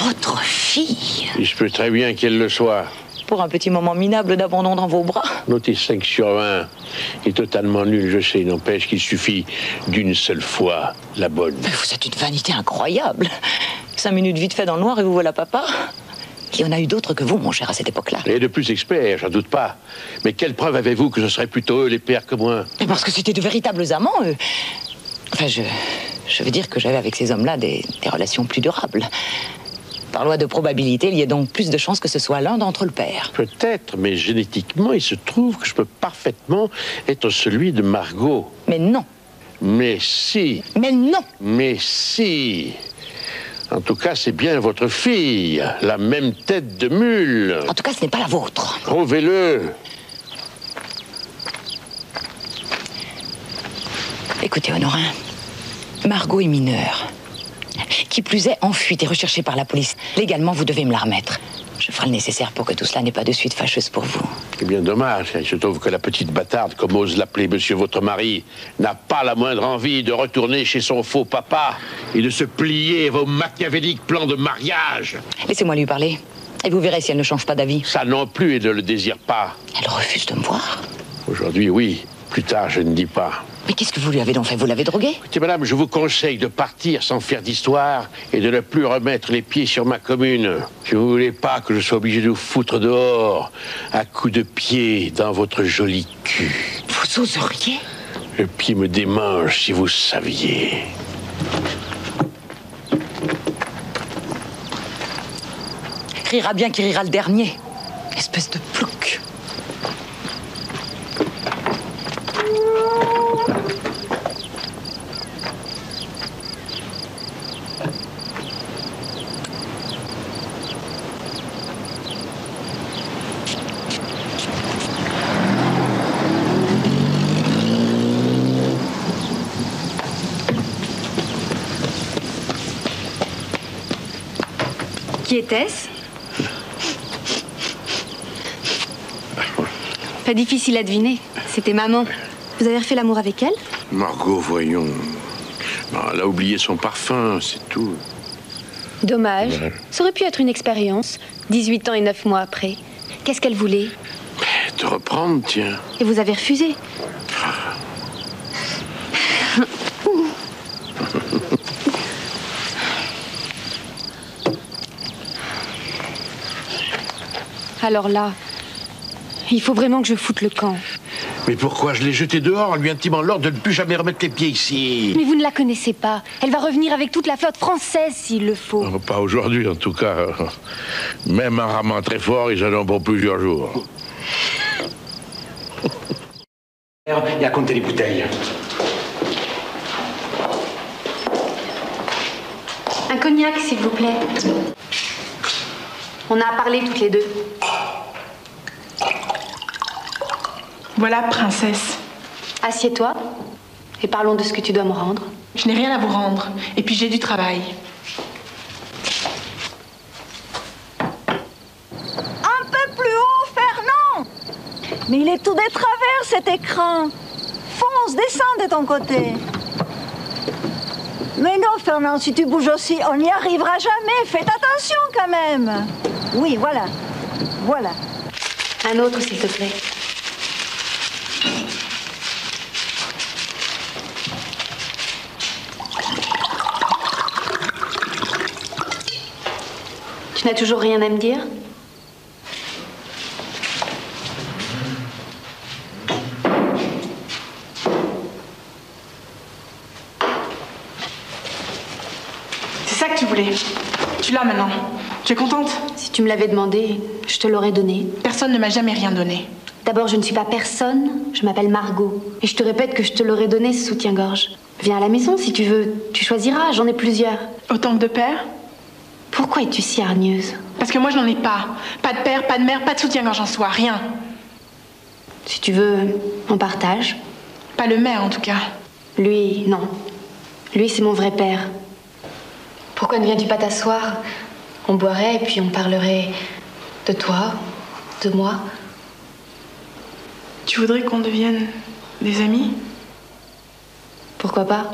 Votre fille? Il se peut très bien qu'elle le soit. Pour un petit moment minable d'abandon dans vos bras. Notez 5 sur 20 est totalement nul, je sais. N'empêche qu'il suffit d'une seule fois la bonne. Mais vous êtes une vanité incroyable. 5 minutes vite fait dans le noir et vous voilà papa. Il y en a eu d'autres que vous, mon cher, à cette époque-là. Et de plus experts, j'en doute pas. Mais quelle preuve avez-vous que ce seraient plutôt eux les pères que moi? Et parce que c'était de véritables amants, eux. Enfin, je veux dire que j'avais avec ces hommes-là des relations plus durables. Par loi de probabilité, il y a donc plus de chances que ce soit l'un d'entre eux le père. Peut-être, mais génétiquement, il se trouve que je peux parfaitement être celui de Margot. Mais non. Mais si. Mais non. Mais si. En tout cas, c'est bien votre fille, la même tête de mule. En tout cas, ce n'est pas la vôtre. Prouvez-le. Écoutez, Honorin, Margot est mineure. Qui plus est, en fuite et recherchée par la police. Légalement, vous devez me la remettre. Je ferai le nécessaire pour que tout cela n'ait pas de suite fâcheuse pour vous. C'est bien dommage. Il se trouve que la petite bâtarde, comme ose l'appeler monsieur votre mari, n'a pas la moindre envie de retourner chez son faux papa et de se plier à vos machiavéliques plans de mariage. Laissez-moi lui parler. Et vous verrez si elle ne change pas d'avis. Ça non plus, elle ne le désire pas. Elle refuse de me voir. Aujourd'hui, oui. Plus tard, je ne dis pas. Mais qu'est-ce que vous lui avez donc fait? Vous l'avez drogué? Écoutez, madame, je vous conseille de partir sans faire d'histoire et de ne plus remettre les pieds sur ma commune. Si vous voulez pas que je sois obligé de vous foutre dehors à coups de pied dans votre joli cul. Vous oseriez? Le pied me démange, si vous saviez. Rira bien qui rira le dernier. Espèce de plouc. Qui était-ce? Pas difficile à deviner. C'était maman. Vous avez refait l'amour avec elle? Margot, voyons. Non, elle a oublié son parfum, c'est tout. Dommage. Ça aurait pu être une expérience. 18 ans et 9 mois après. Qu'est-ce qu'elle voulait? Te reprendre, tiens. Et vous avez refusé? Alors là, il faut vraiment que je foute le camp. Mais pourquoi? Je l'ai jeté dehors en lui intimant l'ordre de ne plus jamais remettre les pieds ici. Mais vous ne la connaissez pas. Elle va revenir avec toute la flotte française s'il le faut. Oh, pas aujourd'hui, en tout cas. Même en ramant très fort, ils en ont pour plusieurs jours. Et à compter les bouteilles. Un cognac, s'il vous plaît. On a parlé toutes les deux. Voilà, princesse. Assieds-toi et parlons de ce que tu dois me rendre. Je n'ai rien à vous rendre. Et puis j'ai du travail. Un peu plus haut, Fernand! Mais il est tout de travers, cet écran. Fonce, descends de ton côté. Mais non, Fernand, si tu bouges aussi, on n'y arrivera jamais. Faites attention quand même. Oui, voilà. Voilà. Un autre, s'il te plaît. Tu n'as toujours rien à me dire? C'est ça que tu voulais. Tu l'as maintenant. Tu es contente? Si tu me l'avais demandé, je te l'aurais donné. Personne ne m'a jamais rien donné. D'abord, je ne suis pas personne, je m'appelle Margot. Et je te répète que je te l'aurais donné, ce soutien-gorge. Viens à la maison si tu veux, tu choisiras, j'en ai plusieurs. Autant que de père? Pourquoi es-tu si hargneuse? Parce que moi, je n'en ai pas. Pas de père, pas de mère, pas de soutien-gorge en soi, rien. Si tu veux, on partage. Pas le maire, en tout cas. Lui, non. Lui, c'est mon vrai père. Pourquoi ne viens-tu pas t'asseoir? On boirait et puis on parlerait de toi, de moi. Tu voudrais qu'on devienne des amis? Pourquoi pas?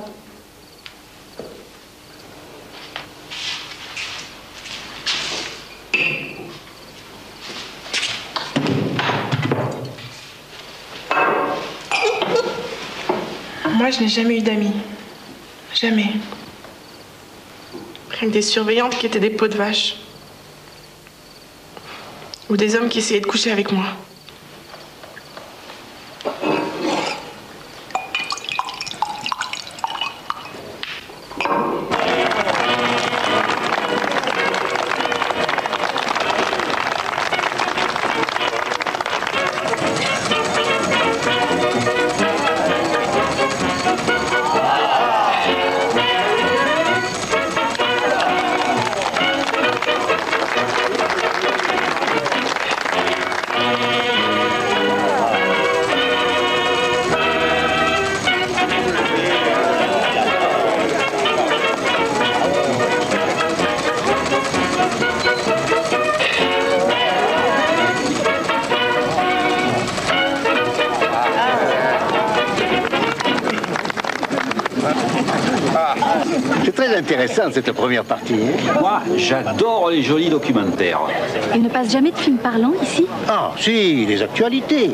Moi, je n'ai jamais eu d'amis. Jamais. Rien que des surveillantes qui étaient des peaux de vache. Ou des hommes qui essayaient de coucher avec moi. C'est très intéressant cette première partie. Moi, j'adore les jolis documentaires. Il ne passe jamais de films parlants ici? Ah, si, les actualités.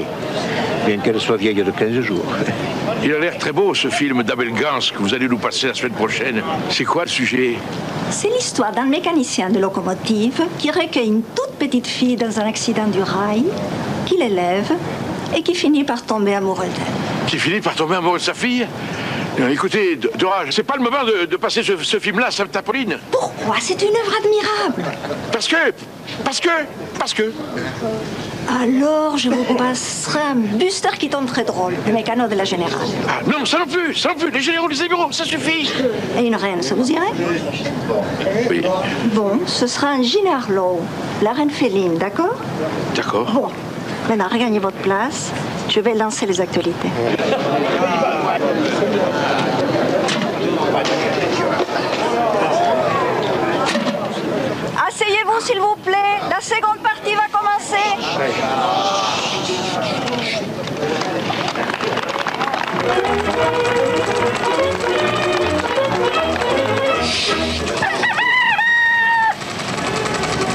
Bien qu'elles soient vieilles de 15 jours. Il a l'air très beau, ce film d'Abel Gans que vous allez nous passer la semaine prochaine. C'est quoi le sujet? C'est l'histoire d'un mécanicien de locomotive qui recueille une toute petite fille dans un accident du rail, qui l'élève et qui finit par tomber amoureux d'elle. Qui finit par tomber amoureux de sa fille? Écoutez, Dora, c'est pas le moment de passer ce film-là à Sainte-Apolline. Pourquoi? C'est une œuvre admirable. Parce que... Alors, je vous passerai un Buster Keaton très drôle, le mécano de la Générale. Ah, non, ça non plus. Les généraux, les amiraux, ça suffit. Et une reine, ça vous irait? Oui. Bon, ce sera un Jean Harlow, la reine féline, d'accord? D'accord. Bon, maintenant, regagnez votre place. Je vais lancer les actualités. Asseyez-vous, s'il vous plaît. La seconde partie va commencer.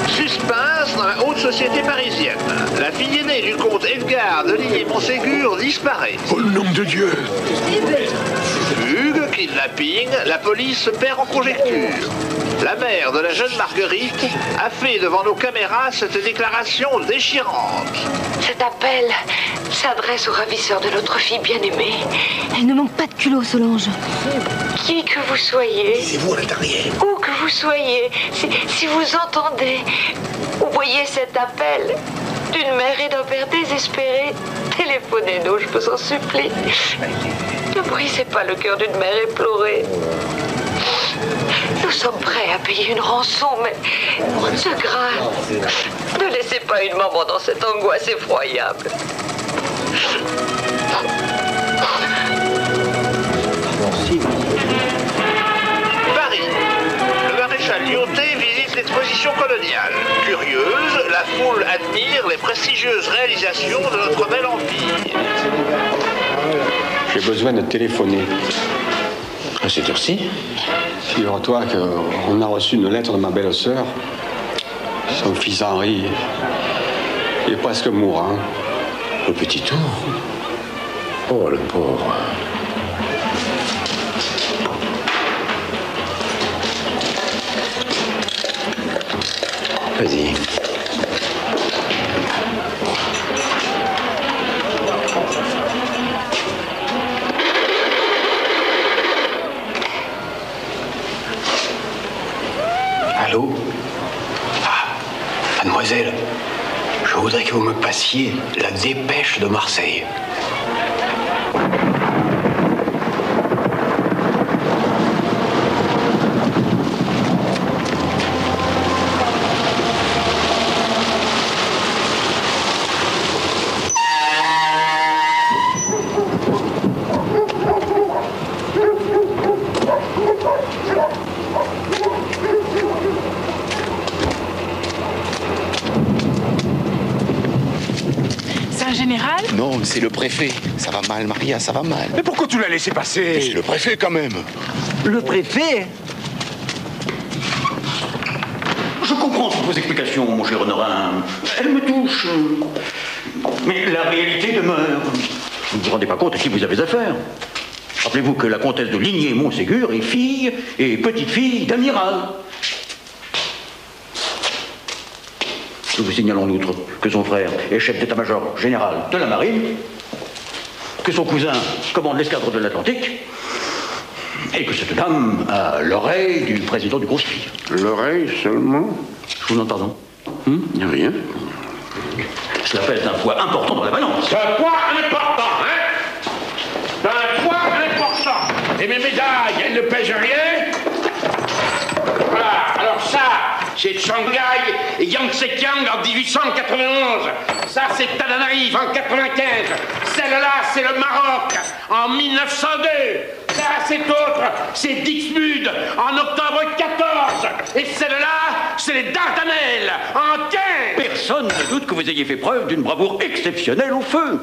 Suspense dans la haute société parisienne. La fille aînée du comte Edgar de Ligné-Montségur disparaît. Au nom de Dieu! Fugue, kidnapping, la police se perd en conjecture. La mère de la jeune Marguerite a fait devant nos caméras cette déclaration déchirante. Cet appel s'adresse au ravisseur de notre fille bien-aimée. Elle ne manque pas de culot, Solange. Qui que vous soyez, C'est vous à l'intérieur. où que vous soyez, si vous entendez ou voyez cet appel d'une mère et d'un père désespérés, téléphonez-nous, je vous en supplie. Ne brisez pas le cœur d'une mère éplorée. Nous sommes prêts à payer une rançon, mais de grâce, ne laissez pas une maman dans cette angoisse effroyable. Paris. Le maréchal Lyoté visite l'exposition coloniale. Curieuse, la foule admire les prestigieuses réalisations de notre bel empire. J'ai besoin de téléphoner. À cette heure-ci? Figure-toi qu'on a reçu une lettre de ma belle-sœur. Son fils Henri est presque mourant. Au petit tour? Oh, le pauvre. Vas-y. Allô? Ah, mademoiselle, je voudrais que vous me passiez la dépêche de Marseille. Général? Non, c'est le préfet. Ça va mal, Maria, ça va mal. Mais pourquoi tu l'as laissé passer? C'est le préfet, quand même. Le préfet? Je comprends toutes vos explications, mon cher Honorin. Elles me touchent. Mais la réalité demeure. Vous ne vous rendez pas compte à qui vous avez affaire. Rappelez-vous que la comtesse de Ligné-Montségur est fille et petite-fille d'amiral. Je vous signale en outre que son frère est chef d'état-major général de la marine, que son cousin commande l'escadre de l'Atlantique, et que cette dame a l'oreille du président du Conseil. L'oreille seulement? Je vous demande pardon. Rien. Cela pèse un poids important dans la balance. Un poids important, hein? Un poids important. Et mes médailles, elles ne pèsent rien? Voilà, alors ça, c'est Shanghai et Yangtze-Kiang en 1891. Ça, c'est Tananarive en 95. Celle-là, c'est le Maroc en 1902. Ça, c'est autre, c'est Dixmude en octobre 14. Et celle-là, c'est les Dardanelles en 15. Personne ne doute que vous ayez fait preuve d'une bravoure exceptionnelle au feu.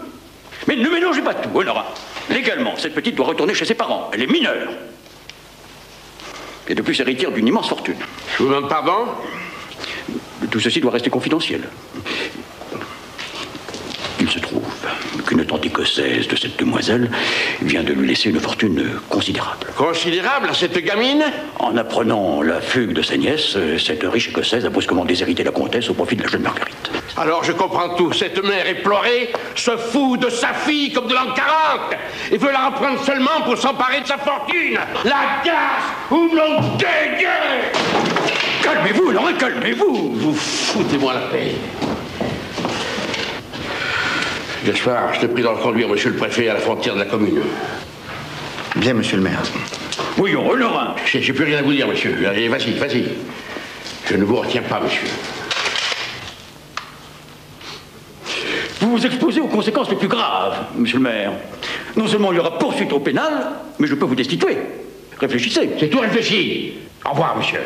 Mais ne mélangez pas tout, Honorat. Légalement, cette petite doit retourner chez ses parents. Elle est mineure. Et de plus héritière d'une immense fortune. Je vous demande pardon? Tout ceci doit rester confidentiel. Il se trouve qu'une tante écossaise de cette demoiselle vient de lui laisser une fortune considérable. Considérable à cette gamine? En apprenant la fugue de sa nièce, cette riche écossaise a brusquement déshérité la comtesse au profit de la jeune Marguerite. Alors je comprends tout. Cette mère éplorée se fout de sa fille comme de l'an 40 et veut la reprendre seulement pour s'emparer de sa fortune. La casse ou l'on dégueule! Calmez-vous, Laurent, calmez-vous! Vous foutez-moi la paix. Gaspard, je te prie d'en conduire monsieur le préfet à la frontière de la commune. Bien, monsieur le maire. Oui, Laurent. J'ai plus rien à vous dire, monsieur. Allez, vas-y, vas-y. Je ne vous retiens pas, monsieur. Vous vous exposez aux conséquences les plus graves, monsieur le maire. Non seulement il y aura poursuite au pénal, mais je peux vous destituer. Réfléchissez. C'est tout réfléchi. Au revoir, monsieur.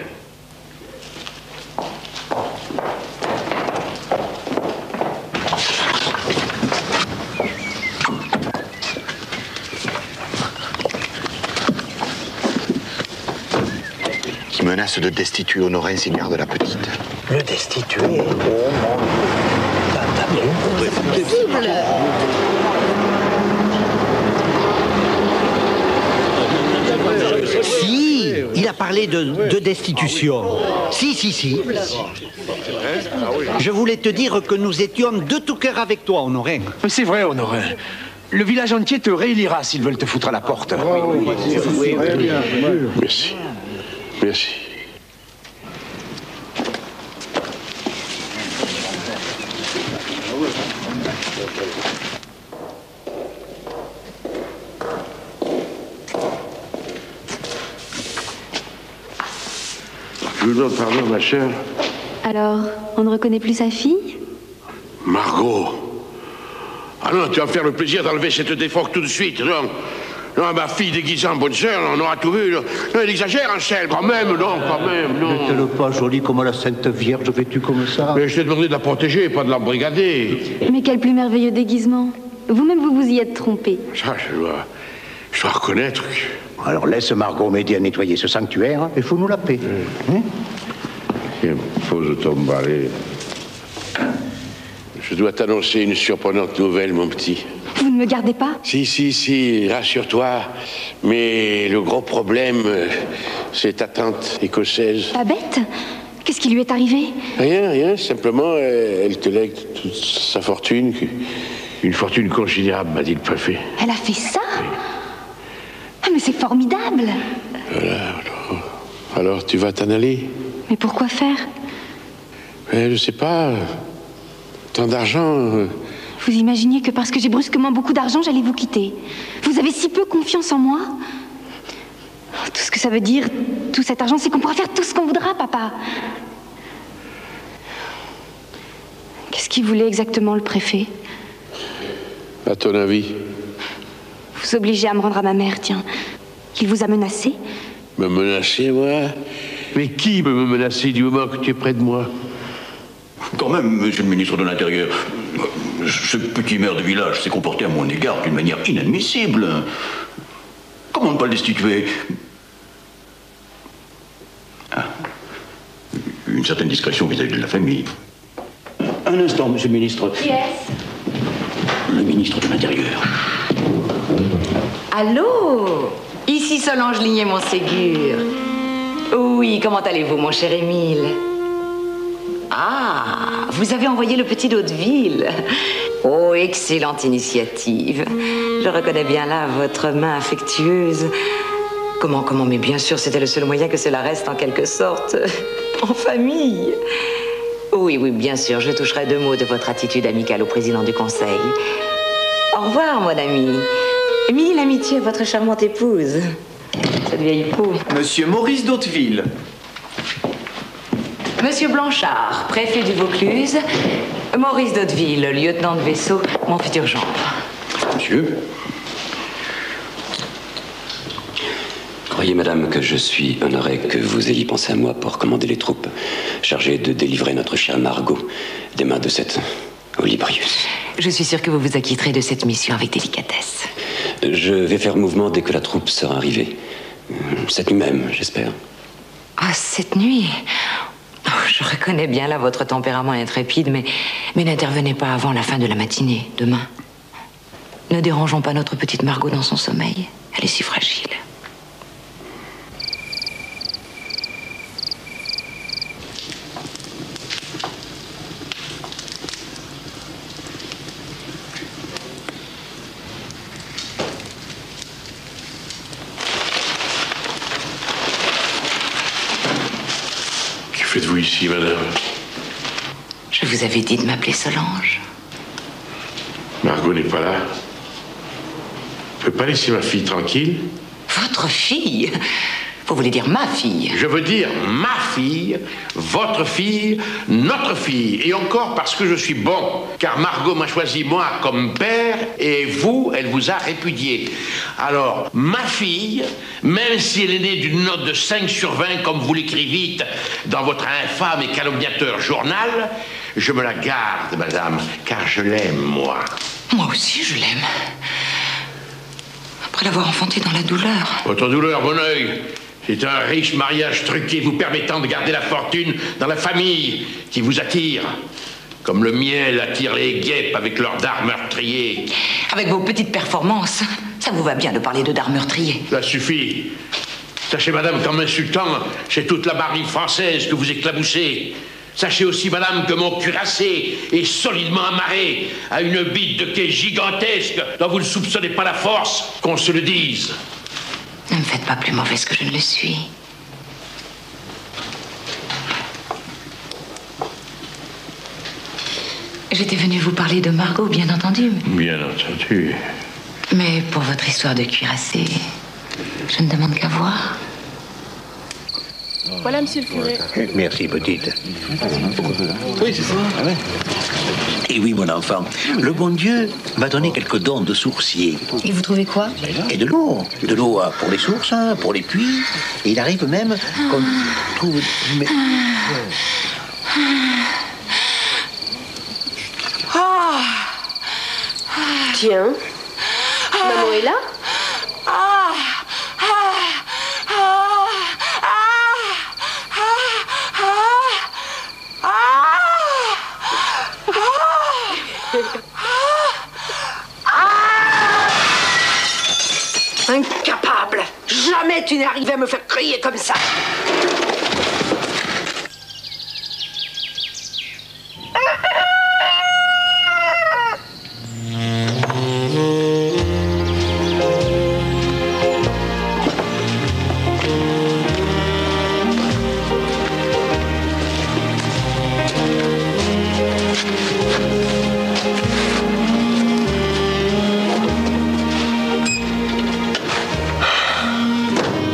Qui menace de destituer Honorin s'il garde la petite. Le destituer? Oh mon Dieu. C'est possible. Si, il a parlé de destitution. Si. Je voulais te dire que nous étions de tout cœur avec toi, Honorin. Mais c'est vrai, Honorin. Le village entier te réélira s'ils veulent te foutre à la porte. Merci. Merci. Je vous demande pardon, ma chère. Alors, on ne reconnaît plus sa fille? Margot. Ah non, tu vas me faire le plaisir d'enlever cette défroque tout de suite, non? Non, ma fille déguisée en bonne sœur, on aura tout vu. Non, elle exagère, Angèle, quand même, non. N'est-elle pas jolie comme la Sainte Vierge vêtue comme ça? Mais je t'ai demandé de la protéger, pas de l'embrigader. Mais quel plus merveilleux déguisement. Vous-même, vous vous y êtes trompé. Ça, Je dois reconnaître que... Alors laisse Margot m'aider à nettoyer ce sanctuaire, il faut nous la paix. Pose ton balai. Je dois t'annoncer une surprenante nouvelle, mon petit. Vous ne me gardez pas? Si, rassure-toi. Mais le gros problème, c'est ta tante écossaise. Babette? Qu'est-ce qui lui est arrivé? Rien. Simplement, elle te lègue toute sa fortune. Une fortune considérable, m'a dit le préfet. Elle a fait ça? Ah, mais c'est formidable! Voilà, alors tu vas t'en aller? Mais pourquoi faire? Je sais pas. Tant d'argent... Vous imaginiez que parce que j'ai brusquement beaucoup d'argent, j'allais vous quitter? Vous avez si peu confiance en moi? Tout ce que ça veut dire, tout cet argent, c'est qu'on pourra faire tout ce qu'on voudra, papa. Qu'est-ce qu'il voulait exactement, le préfet? À ton avis? Vous obligez à me rendre à ma mère, tiens. Il vous a menacé? Me menacer, moi? Mais qui peut me menacer du moment que tu es près de moi? Quand même, monsieur le ministre de l'Intérieur, ce petit maire de village s'est comporté à mon égard d'une manière inadmissible. Comment ne pas le destituer? Une certaine discrétion vis-à-vis de la famille. Un instant, monsieur le ministre. Qui est-ce? Le ministre de l'Intérieur. Allô? Ici Solange Ligné-Montségur. Oui, comment allez-vous, mon cher Émile? Ah, vous avez envoyé le petit d'Hauteville. Oh, excellente initiative. Je reconnais bien là votre main affectueuse. Comment, mais bien sûr, c'était le seul moyen que cela reste en quelque sorte en famille. Oui, bien sûr, je toucherai 2 mots de votre attitude amicale au président du conseil. Au revoir, mon ami. Mille amitiés à votre charmante épouse. Cette vieille peau. Monsieur Maurice d'Hauteville. Monsieur Blanchard, préfet du Vaucluse. Maurice d'Hauteville, lieutenant de vaisseau, mon futur gendre. Monsieur, croyez, madame, que je suis honoré que vous ayez pensé à moi pour commander les troupes chargées de délivrer notre chère Margot des mains de cette Olybrius. Je suis sûre que vous vous acquitterez de cette mission avec délicatesse. Je vais faire mouvement dès que la troupe sera arrivée. Cette nuit même, j'espère. Ah, cette nuit? Oh, je reconnais bien là votre tempérament intrépide, mais n'intervenez pas avant la fin de la matinée, demain. Ne dérangeons pas notre petite Margot dans son sommeil. Elle est si fragile. Que faites-vous ici, madame? Je vous avais dit de m'appeler Solange. Margot n'est pas là. Vous ne pouvez pas laisser ma fille tranquille? Votre fille? Vous voulez dire ma fille? Je veux dire ma fille, votre fille, notre fille. Et encore parce que je suis bon. Car Margot m'a choisi moi comme père et vous, elle vous a répudié. Alors, ma fille, même si elle est née d'une note de 5 sur 20, comme vous l'écrivîtes dans votre infâme et calomniateur journal, je me la garde, madame, car je l'aime, moi. Moi aussi, je l'aime. Après l'avoir enfantée dans la douleur. Votre douleur, mon œil, c'est un riche mariage truqué vous permettant de garder la fortune dans la famille qui vous attire. Comme le miel attire les guêpes avec leurs dards meurtriers. Avec vos petites performances, ça vous va bien de parler de dards meurtriers. Ça suffit. Sachez, madame, qu'en m'insultant, c'est toute la marine française que vous éclaboussez. Sachez aussi, madame, que mon cuirassé est solidement amarré à une bite de quai gigantesque dont vous ne soupçonnez pas la force, qu'on se le dise. Ne me faites pas plus mauvaise que je ne le suis. J'étais venue vous parler de Margot, bien entendu. Bien entendu. Mais pour votre histoire de cuirassé, je ne demande qu'à voir. Voilà, monsieur le curé. Merci, petite. Oui, c'est ça. Ah ouais. Et oui, mon enfant, le bon Dieu m'a donné quelques dons de sourcier. Et vous trouvez quoi? Et de l'eau. De l'eau pour les sources, pour les puits. Et il arrive même qu'on trouve... Tiens, maman est là? Jamais tu n'es arrivé à me faire crier comme ça.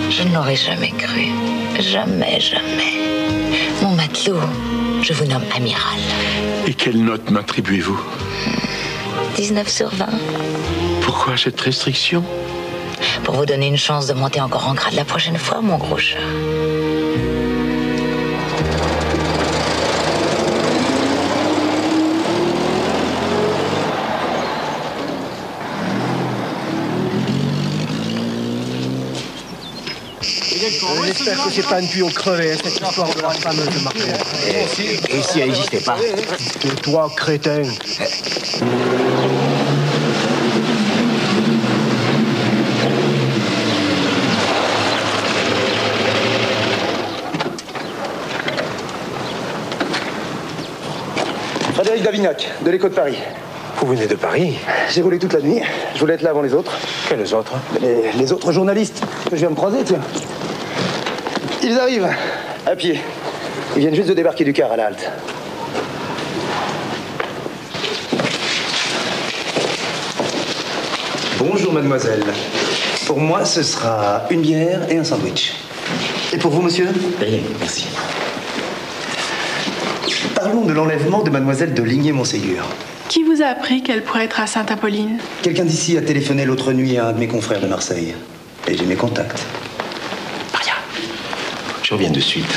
Je ne l'aurais jamais cru. Jamais, jamais. Mon matelot, je vous nomme amiral. Et quelle note m'attribuez-vous? 19 sur 20. Pourquoi cette restriction? Pour vous donner une chance de monter encore en grade la prochaine fois, mon gros chat. J'espère que c'est pas une tuyau crevé, cette histoire de la fameuse marque. Et si elle n'existait pas? Et toi, crétin. Frédéric Davignac, de l'Écho de Paris. Vous venez de Paris? J'ai roulé toute la nuit. Je voulais être là avant les autres. Quels autres? Les autres journalistes que je viens de croiser, tiens. Ils arrivent, à pied. Ils viennent juste de débarquer du car à la halte. Bonjour, mademoiselle. Pour moi, ce sera une bière et un sandwich. Et pour vous, monsieur? Rien, merci. Parlons de l'enlèvement de mademoiselle de Ligné-Montségur. Qui vous a appris qu'elle pourrait être à Sainte-Apolline? Quelqu'un d'ici a téléphoné l'autre nuit à un de mes confrères de Marseille. Et j'ai mes contacts. Maria, je reviens de suite.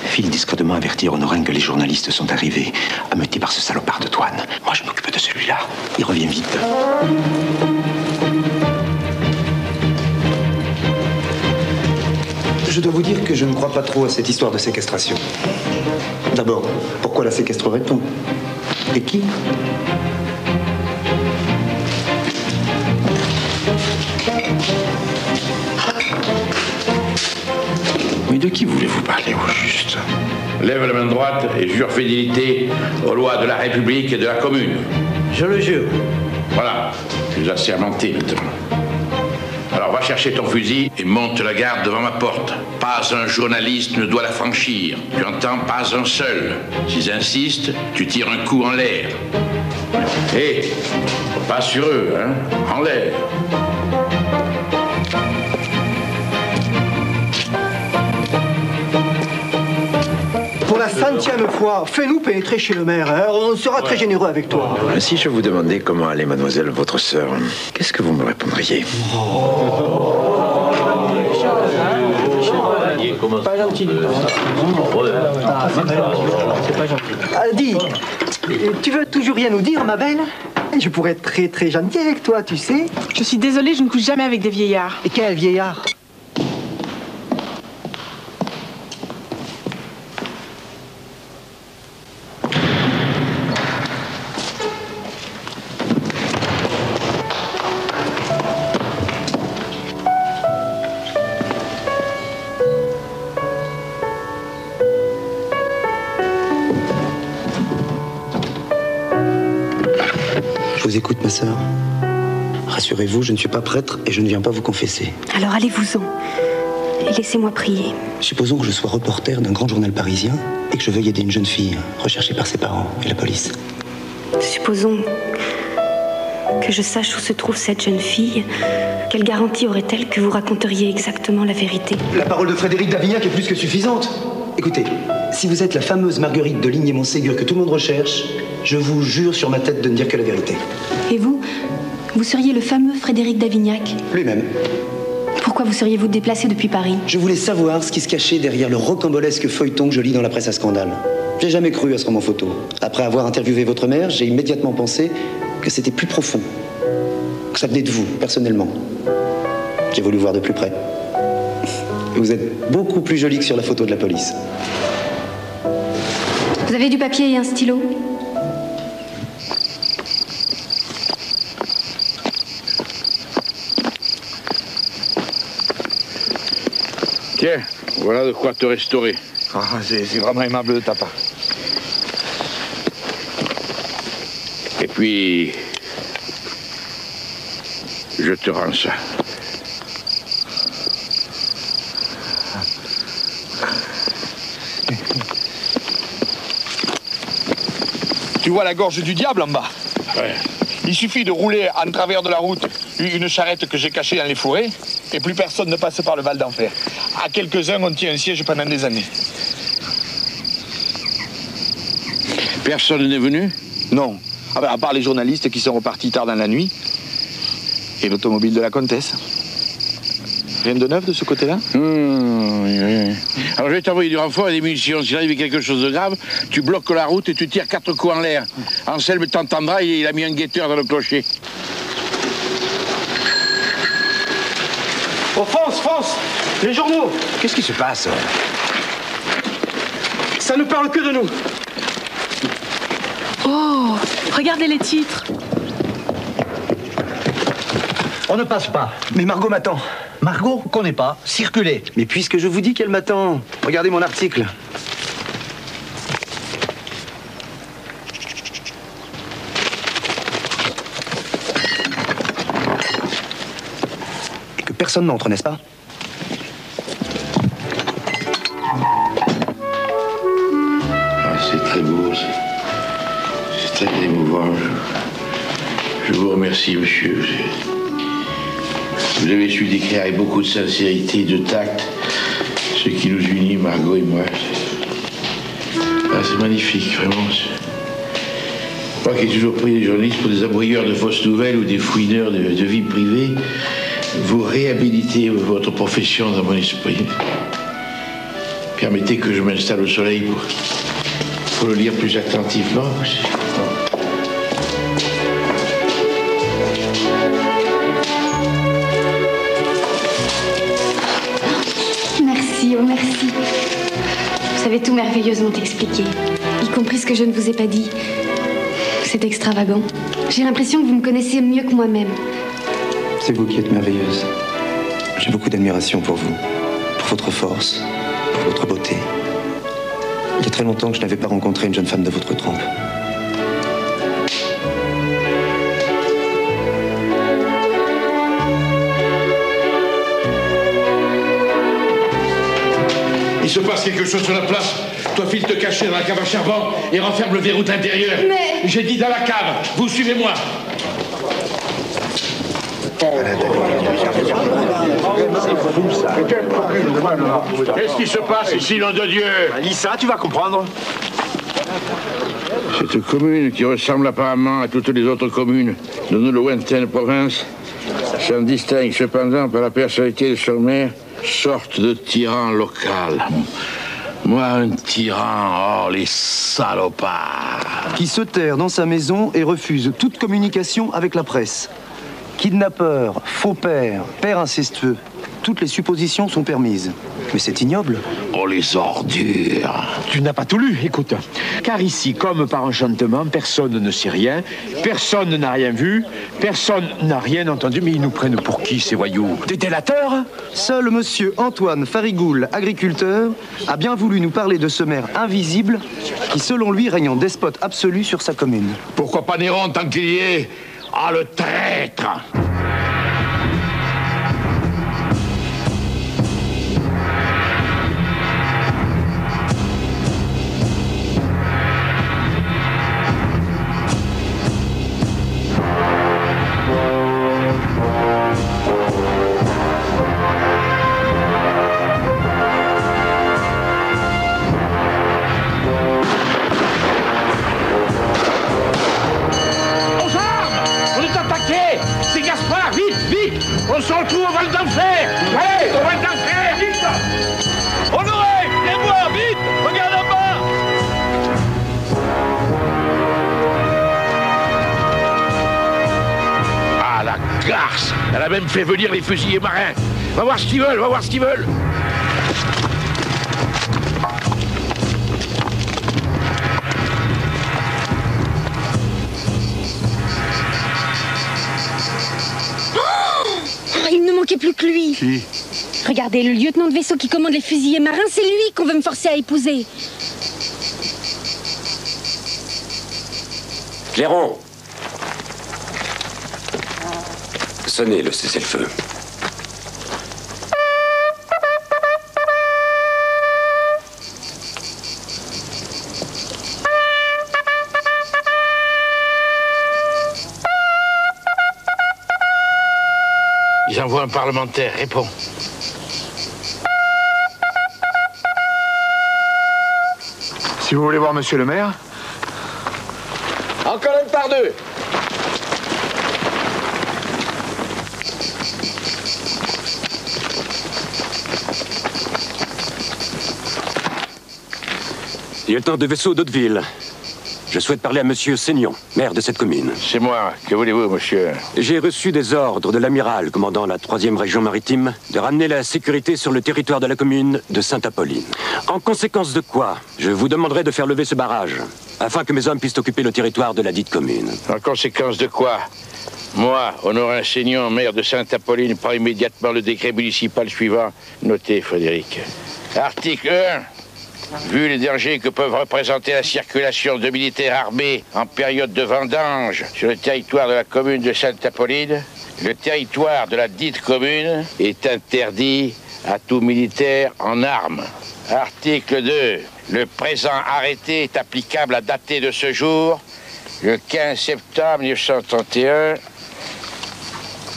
File discrètement avertir Honorin que les journalistes sont arrivés, ameutés par ce salopard de Toine. Moi, je m'occupe de celui-là. Il revient vite. Je dois vous dire que je ne crois pas trop à cette histoire de séquestration. D'abord, pourquoi la séquestrerait-on? Et qui? Mais de qui voulez-vous parler au juste? Lève la main droite et jure fidélité aux lois de la République et de la commune. Je le jure. Voilà, tu as assermenté maintenant. Alors va chercher ton fusil et monte la garde devant ma porte. Pas un journaliste ne doit la franchir. Tu entends? Pas un seul. S'ils insistent, tu tires un coup en l'air. Hé, pas sur eux, hein? En l'air. Pour la centième fois, fais-nous pénétrer chez le maire, hein. On sera très généreux avec toi. Si je vous demandais comment allait mademoiselle, votre sœur, qu'est-ce que vous me répondriez? Pas gentil. C'est pas gentil. Dis, tu veux toujours rien nous dire, ma belle? Je pourrais être très très gentil avec toi, tu sais. Je suis désolée, je ne couche jamais avec des vieillards. Et quel vieillard? Je vous écoute, ma sœur. Rassurez-vous, je ne suis pas prêtre et je ne viens pas vous confesser. Alors allez-vous-en. Et laissez-moi prier. Supposons que je sois reporter d'un grand journal parisien et que je veuille aider une jeune fille recherchée par ses parents et la police. Supposons que je sache où se trouve cette jeune fille. Quelle garantie aurait-elle que vous raconteriez exactement la vérité? La parole de Frédéric Davignac est plus que suffisante. Écoutez, si vous êtes la fameuse Marguerite de Ligné-Montségur que tout le monde recherche, je vous jure sur ma tête de ne dire que la vérité. Et vous? Vous seriez le fameux Frédéric Davignac? Lui-même. Pourquoi vous seriez-vous déplacé depuis Paris? Je voulais savoir ce qui se cachait derrière le rocambolesque feuilleton que je lis dans la presse à scandale. J'ai jamais cru à ce roman photo. Après avoir interviewé votre mère, j'ai immédiatement pensé que c'était plus profond. Que ça venait de vous, personnellement. J'ai voulu voir de plus près. Vous êtes beaucoup plus jolie que sur la photo de la police. Vous avez du papier et un stylo? Tiens, voilà de quoi te restaurer. Ah, c'est vraiment aimable de ta part. Et puis, je te rends ça. Tu vois la gorge du diable en bas? Ouais. Il suffit de rouler en travers de la route une charrette que j'ai cachée dans les forêts et plus personne ne passe par le Val d'Enfer. À quelques-uns, on tient un siège pendant des années. Personne n'est venu? Non. Ah ben, à part les journalistes qui sont repartis tard dans la nuit et l'automobile de la comtesse. Rien de neuf de ce côté-là? Oui. Alors je vais t'envoyer du renfort et des munitions. S'il arrive quelque chose de grave, tu bloques la route et tu tires 4 coups en l'air. Anselme t'entendra et il a mis un guetteur dans le clocher. Oh, fonce! Les journaux! Qu'est-ce qui se passe? Ça ne parle que de nous. Oh, regardez les titres. On ne passe pas. Mais Margot m'attend. Margot, connaît pas. Circulez. Mais puisque je vous dis qu'elle m'attend, regardez mon article. Et que personne n'entre, n'est-ce pas? C'est très beau, c'est très émouvant. Je vous remercie, monsieur. Vous avez su décrire avec beaucoup de sincérité et de tact ce qui nous unit, Margot et moi. C'est magnifique, vraiment. Moi qui ai toujours pris les journalistes pour des aboyeurs de fausses nouvelles ou des fouineurs de vie privée, vous réhabilitez votre profession dans mon esprit. Permettez que je m'installe au soleil pour le lire plus attentivement. Merci. Vous savez tout merveilleusement expliqué, y compris ce que je ne vous ai pas dit. C'est extravagant. J'ai l'impression que vous me connaissez mieux que moi-même. C'est vous qui êtes merveilleuse. J'ai beaucoup d'admiration pour vous, pour votre force, pour votre beauté. Il y a très longtemps que je n'avais pas rencontré une jeune femme de votre trempe. Il se passe quelque chose sur la place. Toi, file te cacher dans la cave à charbon et renferme le verrou de l'intérieur. Mais... J'ai dit dans la cave. Vous suivez-moi. Qu'est-ce qui se passe ici, nom de Dieu? Lisa, tu vas comprendre. Cette commune qui ressemble apparemment à toutes les autres communes de nos lointaines provinces s'en distingue cependant par la personnalité de son maire, sorte de tyran local. Moi, un tyran, oh, les salopards. Qui se terre dans sa maison et refuse toute communication avec la presse. Kidnappeur, faux père, père incestueux. Toutes les suppositions sont permises. Mais c'est ignoble. Oh, les ordures. Tu n'as pas tout lu, écoute. Car ici, comme par enchantement, personne ne sait rien, personne n'a rien vu, personne n'a rien entendu, mais ils nous prennent pour qui, ces voyous? Des délateurs? Seul monsieur Antoine Farigoul, agriculteur, a bien voulu nous parler de ce maire invisible qui, selon lui, règne en despote absolu sur sa commune. Pourquoi pas Néron tant qu'il y est? Ah, le traître! On se retrouve au Val d'Enfer. Allez, au Val d'Enfer, vite. Honoré, viens voir, vite. Regarde en bas. Ah, la garce. Elle a même fait venir les fusiliers marins. Va voir ce qu'ils veulent, va voir ce qu'ils veulent. manquait plus que lui. Qui? Regardez, le lieutenant de vaisseau qui commande les fusiliers marins, c'est lui qu'on veut me forcer à épouser. Clairon! Sonnez le cessez-le-feu. Ils envoient un parlementaire. Réponds. Si vous voulez voir monsieur le maire. En colonne par deux. Lieutenant de vaisseau d'Hauteville. Je souhaite parler à monsieur Seignon, maire de cette commune. C'est moi. Que voulez-vous, monsieur? J'ai reçu des ordres de l'amiral commandant la 3e région maritime de ramener la sécurité sur le territoire de la commune de Sainte-Apolline. En conséquence de quoi, je vous demanderai de faire lever ce barrage, afin que mes hommes puissent occuper le territoire de la dite commune. En conséquence de quoi? Moi, Honorin Seignon, maire de Sainte-Apolline, prends immédiatement le décret municipal suivant. Notez, Frédéric. Article 1. Vu les dangers que peuvent représenter la circulation de militaires armés en période de vendange sur le territoire de la commune de Sainte-Apolline, le territoire de la dite commune est interdit à tout militaire en armes. Article 2. Le présent arrêté est applicable à dater de ce jour, le 15 septembre 1931,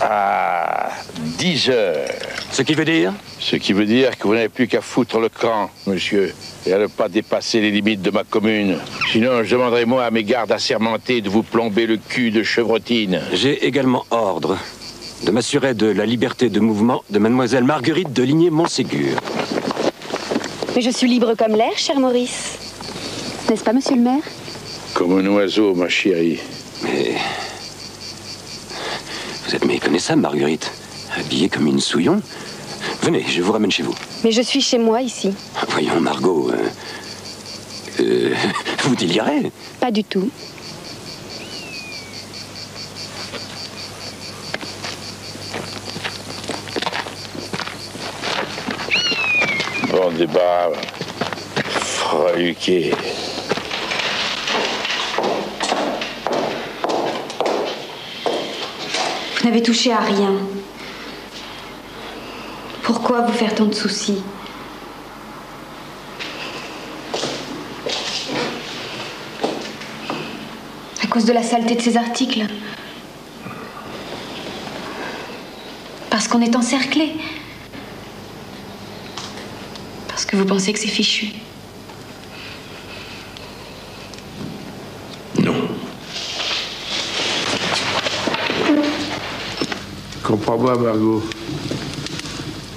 à 10 heures. Ce qui veut dire? Ce qui veut dire que vous n'avez plus qu'à foutre le camp, monsieur, et à ne pas dépasser les limites de ma commune. Sinon, je demanderai moi à mes gardes assermentés de vous plomber le cul de chevrotine. J'ai également ordre de m'assurer de la liberté de mouvement de mademoiselle Marguerite de Ligné-Montségur. Mais je suis libre comme l'air, cher Maurice. N'est-ce pas, monsieur le maire? Comme un oiseau, ma chérie. Mais... vous êtes méconnaissable, Marguerite. Habillée comme une souillon. Venez, je vous ramène chez vous. Mais je suis chez moi, ici. Voyons, Margot... vous délirez? Pas du tout. Bon débat, fraluqué. Vous n'avez touché à rien. Pourquoi vous faire tant de soucis? À cause de la saleté de ces articles. Parce qu'on est encerclé. Parce que vous pensez que c'est fichu. Comprends-moi, Margot.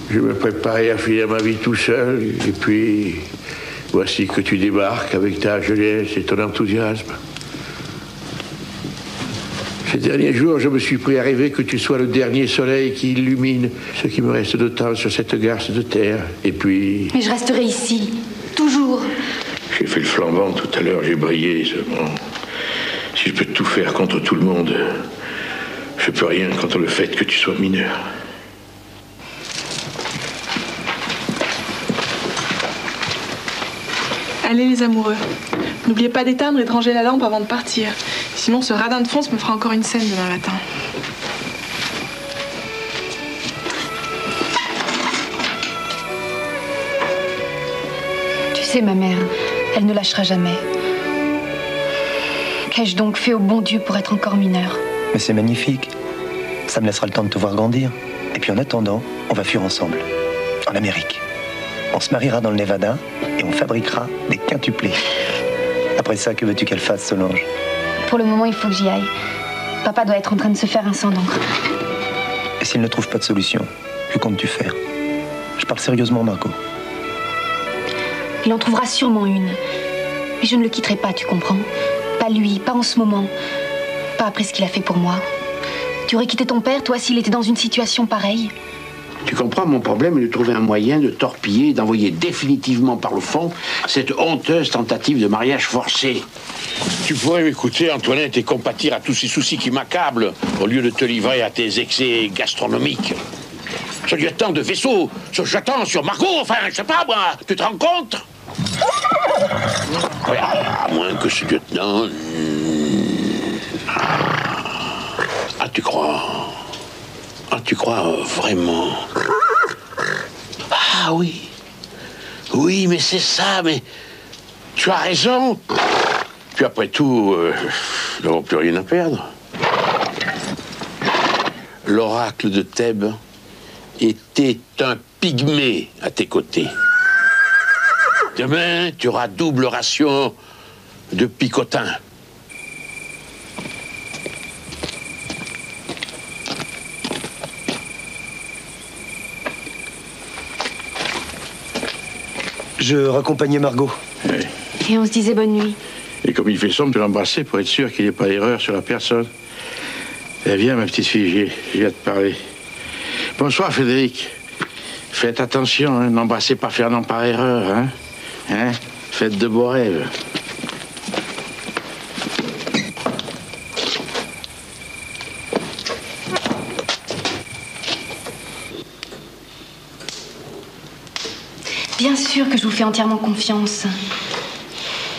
Je me préparais à finir ma vie tout seul, et puis voici que tu débarques avec ta jeunesse et ton enthousiasme. Ces derniers jours, je me suis pris à rêver que tu sois le dernier soleil qui illumine ce qui me reste de temps sur cette garce de terre. Et puis... Mais je resterai ici, toujours. J'ai fait le flambant tout à l'heure, j'ai brillé seulement. Si je peux tout faire contre tout le monde, je peux rien contre le fait que tu sois mineur. Allez les amoureux, n'oubliez pas d'éteindre et de ranger la lampe avant de partir. Sinon ce radin de France me fera encore une scène demain matin. Tu sais, ma mère, elle ne lâchera jamais. Qu'ai-je donc fait au bon Dieu pour être encore mineure? Mais c'est magnifique. Ça me laissera le temps de te voir grandir. Et puis en attendant, on va fuir ensemble. En Amérique. On se mariera dans le Nevada et on fabriquera des quintuplés. Après ça, que veux-tu qu'elle fasse, Solange? Pour le moment, il faut que j'y aille. Papa doit être en train de se faire un sang d'encre. Et s'il ne trouve pas de solution, que comptes-tu faire? Je parle sérieusement, Margot. Il en trouvera sûrement une. Mais je ne le quitterai pas, tu comprends? Pas lui, pas en ce moment. Pas après ce qu'il a fait pour moi. Tu aurais quitté ton père, toi, s'il était dans une situation pareille? Tu comprends, mon problème est de trouver un moyen de torpiller, d'envoyer définitivement par le fond cette honteuse tentative de mariage forcé. Tu pourrais m'écouter, Antoinette, et compatir à tous ces soucis qui m'accablent, au lieu de te livrer à tes excès gastronomiques. Ce lieutenant de vaisseau se jetant sur Margot, enfin, je sais pas, moi, tu te rends compte? Ouais, à moins que ce lieutenant... Ah, tu crois? Ah, tu crois vraiment? Ah oui. Oui, mais c'est ça, mais... Tu as raison. Puis après tout, nous n'avons plus rien à perdre. L'oracle de Thèbes était un pygmée à tes côtés. Demain, tu auras double ration de picotins. Je raccompagnais Margot. Oui. Et on se disait bonne nuit. Et comme il fait sombre, tu l'embrasser pour être sûr qu'il n'y ait pas d'erreur sur la personne. Eh, viens, ma petite fille, je viens te parler. Bonsoir, Frédéric. Faites attention, hein, n'embrassez pas Fernand par erreur, hein. Hein? Faites de beaux rêves. Bien sûr que je vous fais entièrement confiance.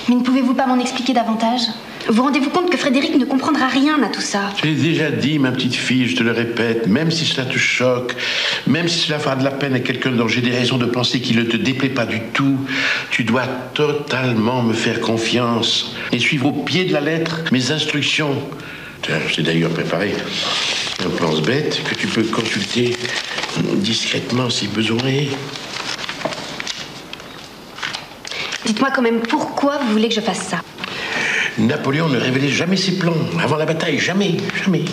Mais ne pouvez-vous pas m'en expliquer davantage? Vous rendez-vous compte que Frédéric ne comprendra rien à tout ça? Je l'ai déjà dit, ma petite fille, je te le répète, même si cela te choque, même si cela fera de la peine à quelqu'un dont j'ai des raisons de penser qu'il ne te déplaît pas du tout, tu dois totalement me faire confiance et suivre au pied de la lettre mes instructions. J'ai d'ailleurs préparé un pense-bête que tu peux consulter discrètement si besoin est. Dites-moi quand même pourquoi vous voulez que je fasse ça. Napoléon ne révélait jamais ses plans. Avant la bataille, jamais, jamais.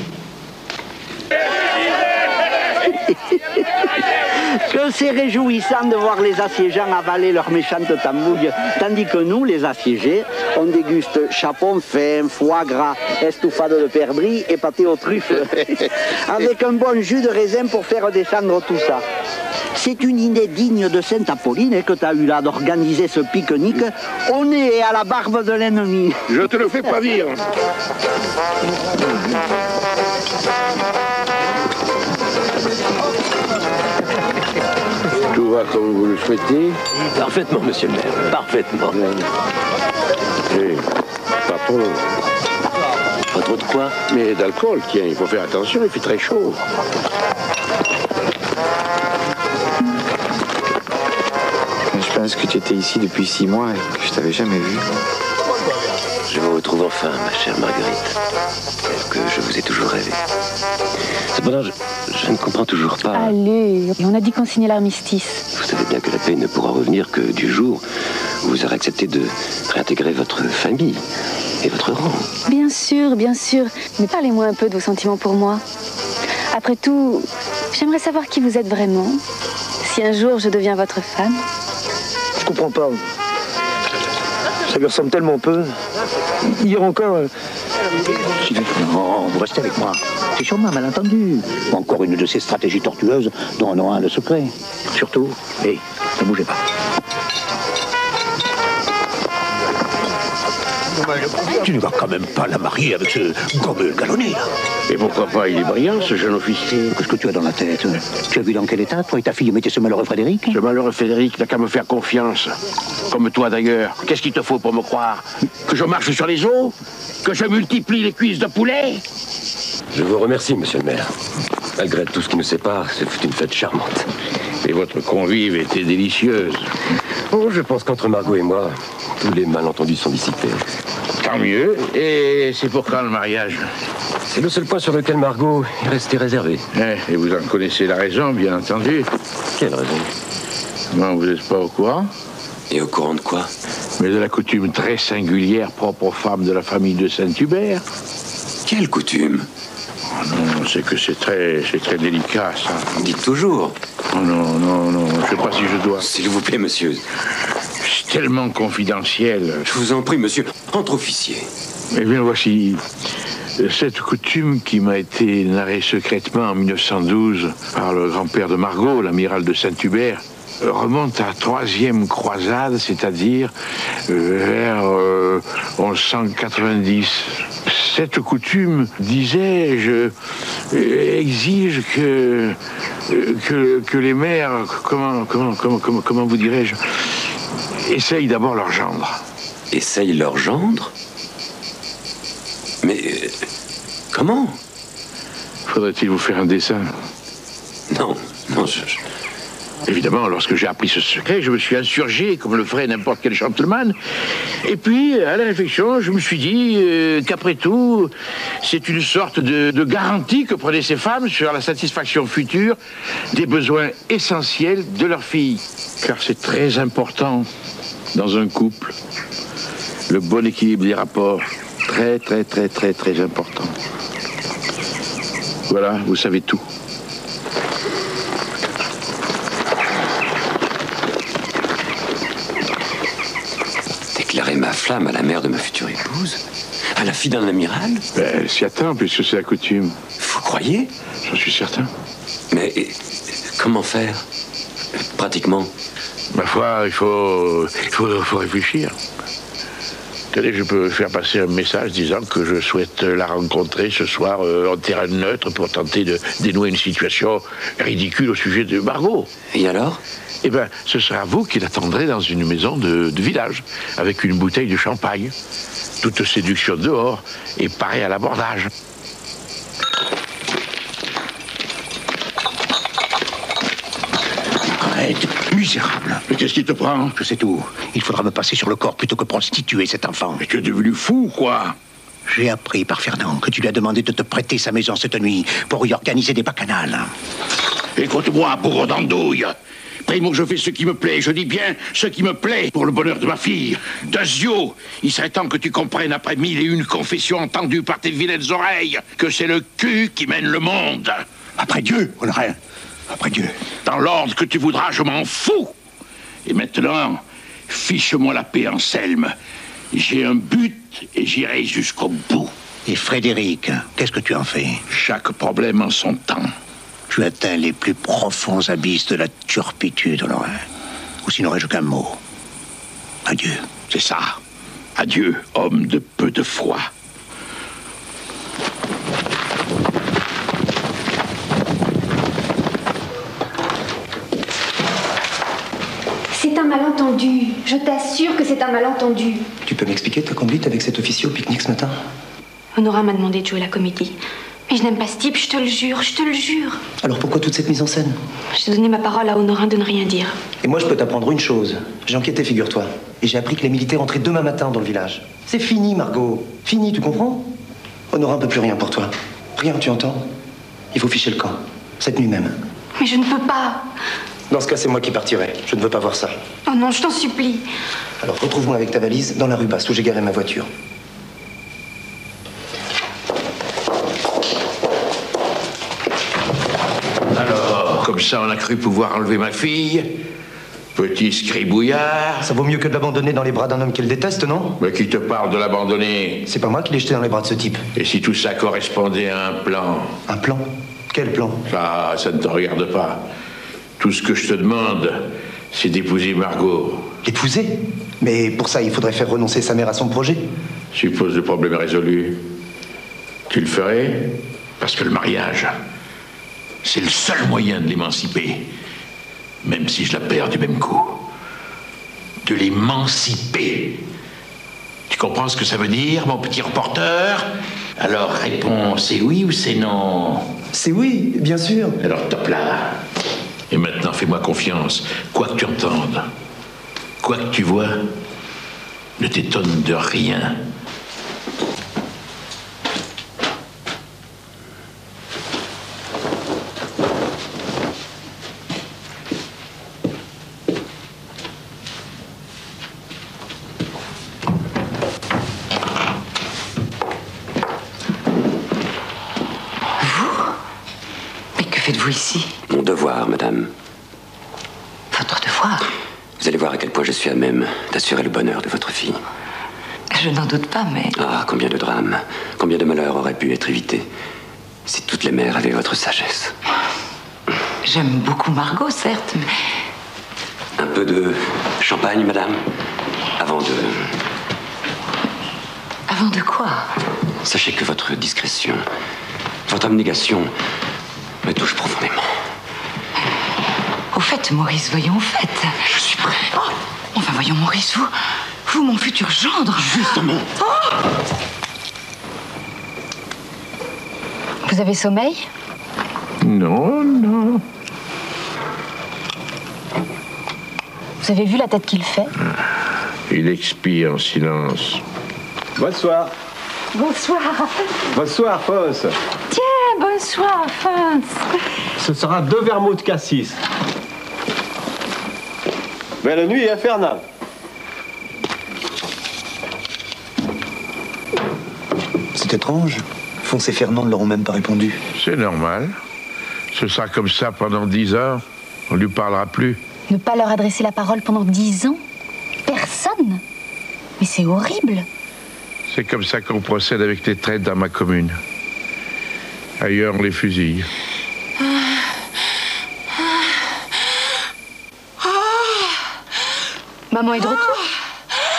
Que c'est réjouissant de voir les assiégeants avaler leur méchante tambouille, tandis que nous, les assiégés, on déguste chapon fin, foie gras, estouffade de perdrix et pâté aux truffes, avec un bon jus de raisin pour faire descendre tout ça. C'est une idée digne de Sainte-Apolline que tu as eu là d'organiser ce pique-nique au nez et à la barbe de l'ennemi. Je te le fais pas dire. Tout va comme vous le souhaitez? Parfaitement, monsieur le maire, parfaitement. Et pas trop. Pas trop de quoi? Mais d'alcool, tiens, il faut faire attention, il fait très chaud. Je pense que tu étais ici depuis 6 mois et que je t'avais jamais vu. Je vous retrouve enfin, ma chère Marguerite. Est-ce que je vous ai toujours rêvé? Cependant, je ne comprends toujours pas. Allez, on a dit qu'on signait l'armistice. Vous savez bien que la paix ne pourra revenir que du jour où vous aurez accepté de réintégrer votre famille et votre rang. Bien sûr, bien sûr. Mais parlez-moi un peu de vos sentiments pour moi. Après tout, j'aimerais savoir qui vous êtes vraiment. Si un jour je deviens votre femme. Je comprends pas. Ça lui ressemble tellement peu. Hier encore... Non, vous restez avec moi. C'est sûrement un malentendu. Ou encore une de ces stratégies tortueuses dont on aura le secret. Surtout, hé, ne bougez pas. Tu ne vas quand même pas la marier avec ce gommeux galonné, là. Et pourquoi pas? Il est brillant, ce jeune officier. Qu'est-ce que tu as dans la tête? Tu as vu dans quel état, toi et ta fille, mettaient ce malheureux Frédéric? Ce malheureux Frédéric n'a qu'à me faire confiance. Comme toi, d'ailleurs. Qu'est-ce qu'il te faut pour me croire? Que je marche sur les os? Que je multiplie les cuisses de poulet? Je vous remercie, monsieur le maire. Malgré tout ce qui nous sépare, ce fut une fête charmante. Et votre convive était délicieuse. Oh, je pense qu'entre Margot et moi, tous les malentendus sont dissipés. Tant mieux. Et c'est pour quand le mariage? C'est le seul point sur lequel Margot est restée réservée. Et vous en connaissez la raison, bien entendu. Quelle raison? Non, vous n'êtes pas au courant? Et au courant de quoi? Mais de la coutume très singulière propre aux femmes de la famille de Saint-Hubert. Quelle coutume? Oh non, c'est que c'est très délicat, ça. Dites toujours. Oh non, je sais pas si je dois. S'il vous plaît, monsieur. C'est tellement confidentiel. Je vous en prie, monsieur. Entre officier. Eh bien, voici cette coutume qui m'a été narrée secrètement en 1912 par le grand-père de Margot, l'amiral de Saint-Hubert, remonte à la 3e croisade, c'est-à-dire vers 1190. Cette coutume, disais-je, exige que que les mères, comment vous dirais-je, essayent d'abord leur gendre. Essayent leur gendre? Mais comment? Faudrait-il vous faire un dessin? Non, non, Évidemment, lorsque j'ai appris ce secret, je me suis insurgé comme le ferait n'importe quel gentleman. Et puis, à la réflexion, je me suis dit qu'après tout, c'est une sorte de garantie que prenaient ces femmes sur la satisfaction future des besoins essentiels de leur fille. Car c'est très important dans un couple. Le bon équilibre des rapports. Très, très, très, très, très important. Voilà, vous savez tout. Déclarer ma flamme à la mère de ma future épouse? À la fille d'un amiral? Elle s'y attend, puisque c'est la coutume. Vous croyez? J'en suis certain. Mais comment faire? Pratiquement. Ma foi, il faut réfléchir. Tenez, je peux faire passer un message disant que je souhaite la rencontrer ce soir en terrain neutre pour tenter de dénouer une situation ridicule au sujet de Margot. Et alors? Eh bien, ce sera vous qui l'attendrez dans une maison de village, avec une bouteille de champagne. Toute séduction dehors et parée à l'abordage. Arrête, misérable. Mais qu'est-ce qui te prend? Je sais tout. Il faudra me passer sur le corps plutôt que prostituer cet enfant. Mais tu es devenu fou, quoi? J'ai appris par Fernand que tu lui as demandé de te prêter sa maison cette nuit pour y organiser des bacchanales. Écoute-moi, bourreau d'andouille. Primo, je fais ce qui me plaît, je dis bien ce qui me plaît pour le bonheur de ma fille. Dazio, il serait temps que tu comprennes après 1001 confessions entendues par tes vilaines oreilles que c'est le cul qui mène le monde. Après Dieu, Honorin. Après Dieu. Dans l'ordre que tu voudras, je m'en fous. Et maintenant, fiche-moi la paix, Anselme. J'ai un but et j'irai jusqu'au bout. Et Frédéric, qu'est-ce que tu en fais? Chaque problème en son temps. Tu atteins les plus profonds abysses de la turpitude, Honorin. Ou n'aurais-je qu'un mot. Adieu. C'est ça. Adieu, homme de peu de foi. C'est un malentendu. Je t'assure que c'est un malentendu. Tu peux m'expliquer ta conduite avec cet officier au pique-nique ce matin? Honorin m'a demandé de jouer la comédie. Mais je n'aime pas ce type, je te le jure, je te le jure. Alors pourquoi toute cette mise en scène? J'ai donné ma parole à Honorin de ne rien dire. Et moi je peux t'apprendre une chose. J'ai enquêté, figure-toi. Et j'ai appris que les militaires entraient demain matin dans le village. C'est fini, Margot. Fini, tu comprends? Honorin ne peut plus rien pour toi. Rien, tu entends? Il faut ficher le camp. Cette nuit même. Mais je ne peux pas. Dans ce cas, c'est moi qui partirai. Je ne veux pas voir ça. Oh non, je t'en supplie. Alors retrouve-moi avec ta valise dans la rue Basse où j'ai garé ma voiture. Comme ça, on a cru pouvoir enlever ma fille. Petit scribouillard. Ça vaut mieux que de l'abandonner dans les bras d'un homme qu'elle déteste, non? Mais qui te parle de l'abandonner? C'est pas moi qui l'ai jeté dans les bras de ce type. Et si tout ça correspondait à un plan? Un plan? Quel plan? Ça ne te regarde pas. Tout ce que je te demande, c'est d'épouser Margot. L'épouser? Mais pour ça, il faudrait faire renoncer sa mère à son projet. Suppose le problème est résolu. Tu le ferais? Parce que le mariage, c'est le seul moyen de l'émanciper. Même si je la perds du même coup. De l'émanciper. Tu comprends ce que ça veut dire, mon petit reporter? Alors réponds, c'est oui ou c'est non? C'est oui, bien sûr. Alors top là. Et maintenant, fais-moi confiance. Quoi que tu entendes, quoi que tu vois, ne t'étonne de rien. Faites-vous ici? Mon devoir, madame. Votre devoir? Vous allez voir à quel point je suis à même d'assurer le bonheur de votre fille. Je n'en doute pas, mais... Ah, combien de drames, combien de malheurs auraient pu être évités si toutes les mères avaient votre sagesse. J'aime beaucoup Margot, certes, mais... Un peu de champagne, madame, avant de... Avant de quoi? Sachez que votre discrétion, votre abnégation me touche profondément. Au fait, Maurice, voyons, au fait. Je suis prêt. Oh, enfin, voyons, Maurice, vous, mon futur gendre. Justement. Oh. Vous avez sommeil? Non, non. Vous avez vu la tête qu'il fait? Il expire en silence. Bonsoir. Bonsoir. Bonsoir, Fons. Tiens, bonsoir, Fons. Ce sera 2 vermouths cassis. Belle nuit infernale. C'est étrange. Fons et Fernand ne leur ont même pas répondu. C'est normal. Ce sera comme ça pendant 10 heures. On ne lui parlera plus. Ne pas leur adresser la parole pendant 10 ans? Personne? Mais c'est horrible. C'est comme ça qu'on procède avec les traites dans ma commune. Ailleurs, on les fusille. Maman est de retour?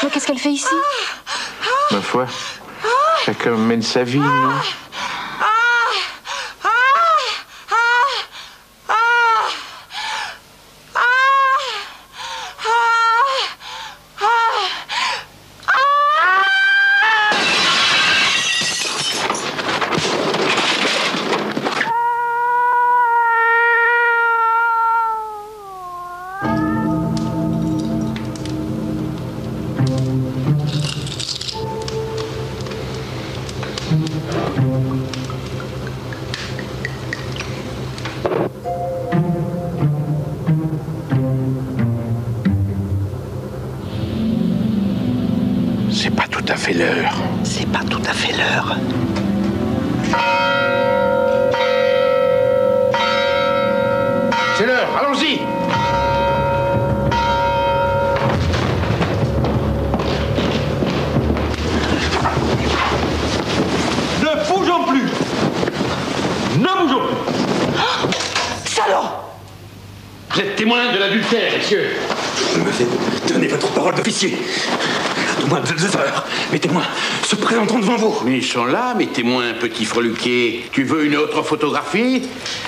Mais qu'est-ce qu'elle fait ici? Ma foi, chacun mène sa vie, non? C'est pas tout à fait l'heure. C'est pas tout à fait l'heure. C'est l'heure, allons-y! Ne bougeons plus! Ne bougeons plus! Salaud! Vous êtes témoin de l'adultère, messieurs. Je me fais donner votre parole d'officier. Au moins 2 heures, mes témoins se présenteront devant vous. Mais ils sont là, mes témoins, petit freluquet. Tu veux une autre photographie?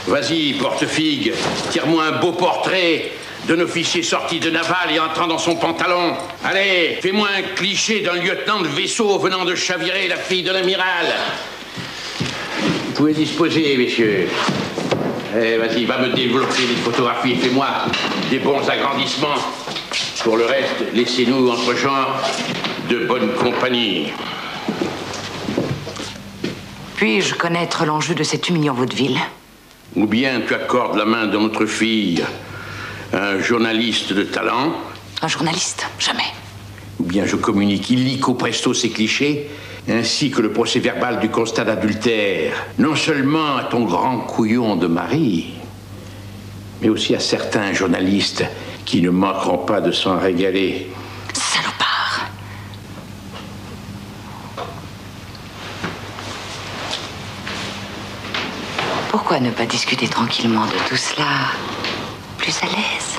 Vas-y, porte-figue, tire-moi un beau portrait d'un officier sorti de navale et entrant dans son pantalon. Allez, fais-moi un cliché d'un lieutenant de vaisseau venant de chavirer la fille de l'amiral. Vous pouvez disposer, messieurs. Eh, vas-y, va me développer les photographies. Fais-moi des bons agrandissements. Pour le reste, laissez-nous entre gens de bonne compagnie. Puis-je connaître l'enjeu de cet humiliant vaudeville? Ou bien tu accordes la main de notre fille à un journaliste de talent. Un journaliste? Jamais. Ou bien je communique illico presto ces clichés, ainsi que le procès-verbal du constat d'adultère, non seulement à ton grand couillon de mari, mais aussi à certains journalistes qui ne manqueront pas de s'en régaler. Salopard! Pourquoi ne pas discuter tranquillement de tout cela, plus à l'aise?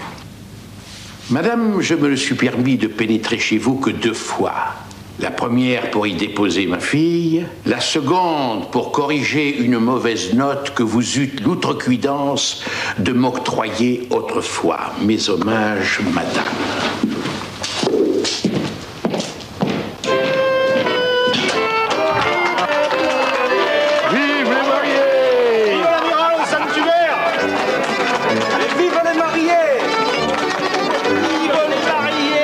Madame, je me le suis permis de pénétrer chez vous que 2 fois. La première pour y déposer ma fille, la seconde pour corriger une mauvaise note que vous eûtes l'outrecuidance de m'octroyer autrefois. Mes hommages, madame. Vive les mariés! Vive l'amiral Saint-Hubert! Et vive les mariés! Vive les mariés!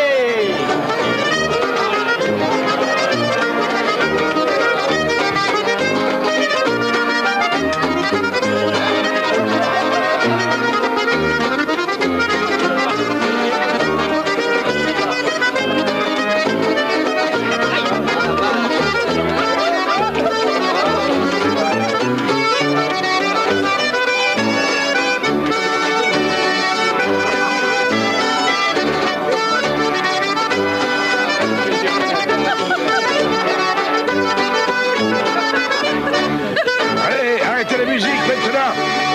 Allez, arrêtez la musique maintenant.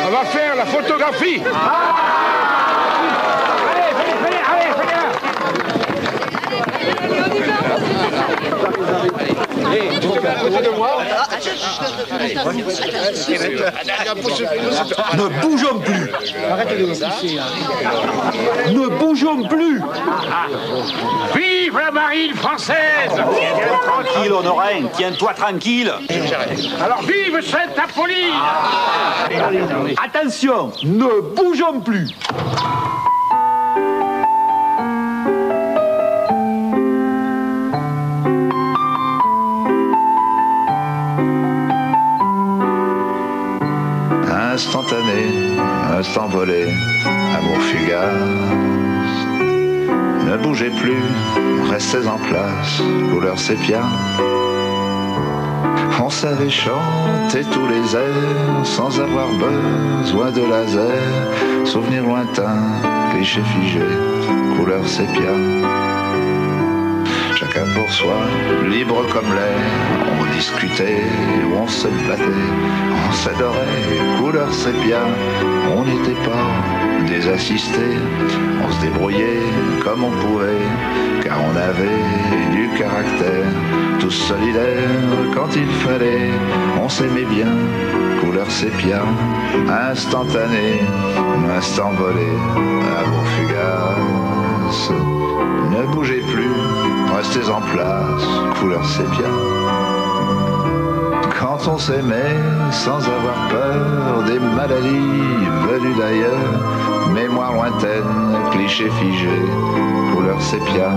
On va faire la photographie. Allez, côté de moi. Ne bougeons plus. Arrêtez de vous pisser. Ne bougeons plus. Vive la marine française! Tiens-toi tranquille, Honorin. Tiens-toi tranquille. Alors vive Sainte-Apolline! Attention, ne bougeons plus. Instantané, instant volé, amour fugace. Ne bougez plus, restez en place, couleur sépia. On savait chanter tous les airs sans avoir besoin de laser. Souvenirs lointains, clichés figés, couleur sépia. Chacun pour soi, libre comme l'air. On discutait, on se battait, on s'adorait, couleur sépia. On n'était pas des assistés, on se débrouillait comme on pouvait, car on avait du caractère, tous solidaires quand il fallait. On s'aimait bien, couleur sépia, instantané, instant volé, amour fugace. Ne bougez plus, restez en place, couleur sépia. Quand on s'aimait sans avoir peur des maladies venues d'ailleurs, mémoire lointaine, clichés figés, couleur sépia.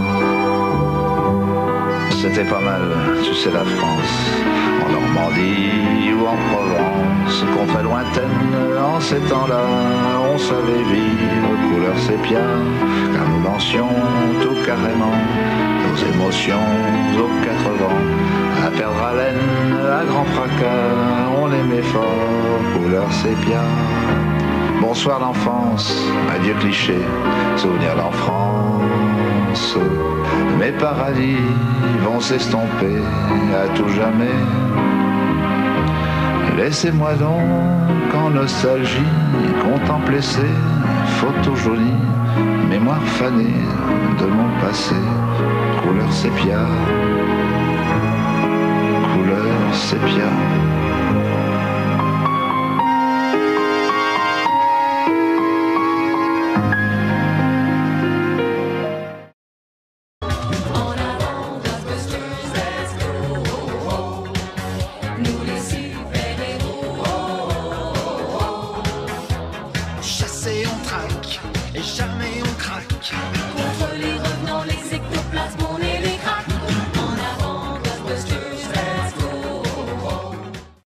C'était pas mal, tu sais, la France, en Normandie ou en Provence, qu'on fait lointaine en ces temps-là, on savait vivre, couleur sépia, car nous lancions tout carrément, nos émotions aux quatre vents, à perdre haleine, à grand fracas, on aimait fort, couleur sépia. Bonsoir l'enfance, adieu cliché, souvenir d'enfance. Mes paradis vont s'estomper à tout jamais. Laissez-moi donc en nostalgie contempler ces photos jolies, mémoire fanée de mon passé, couleur sépia.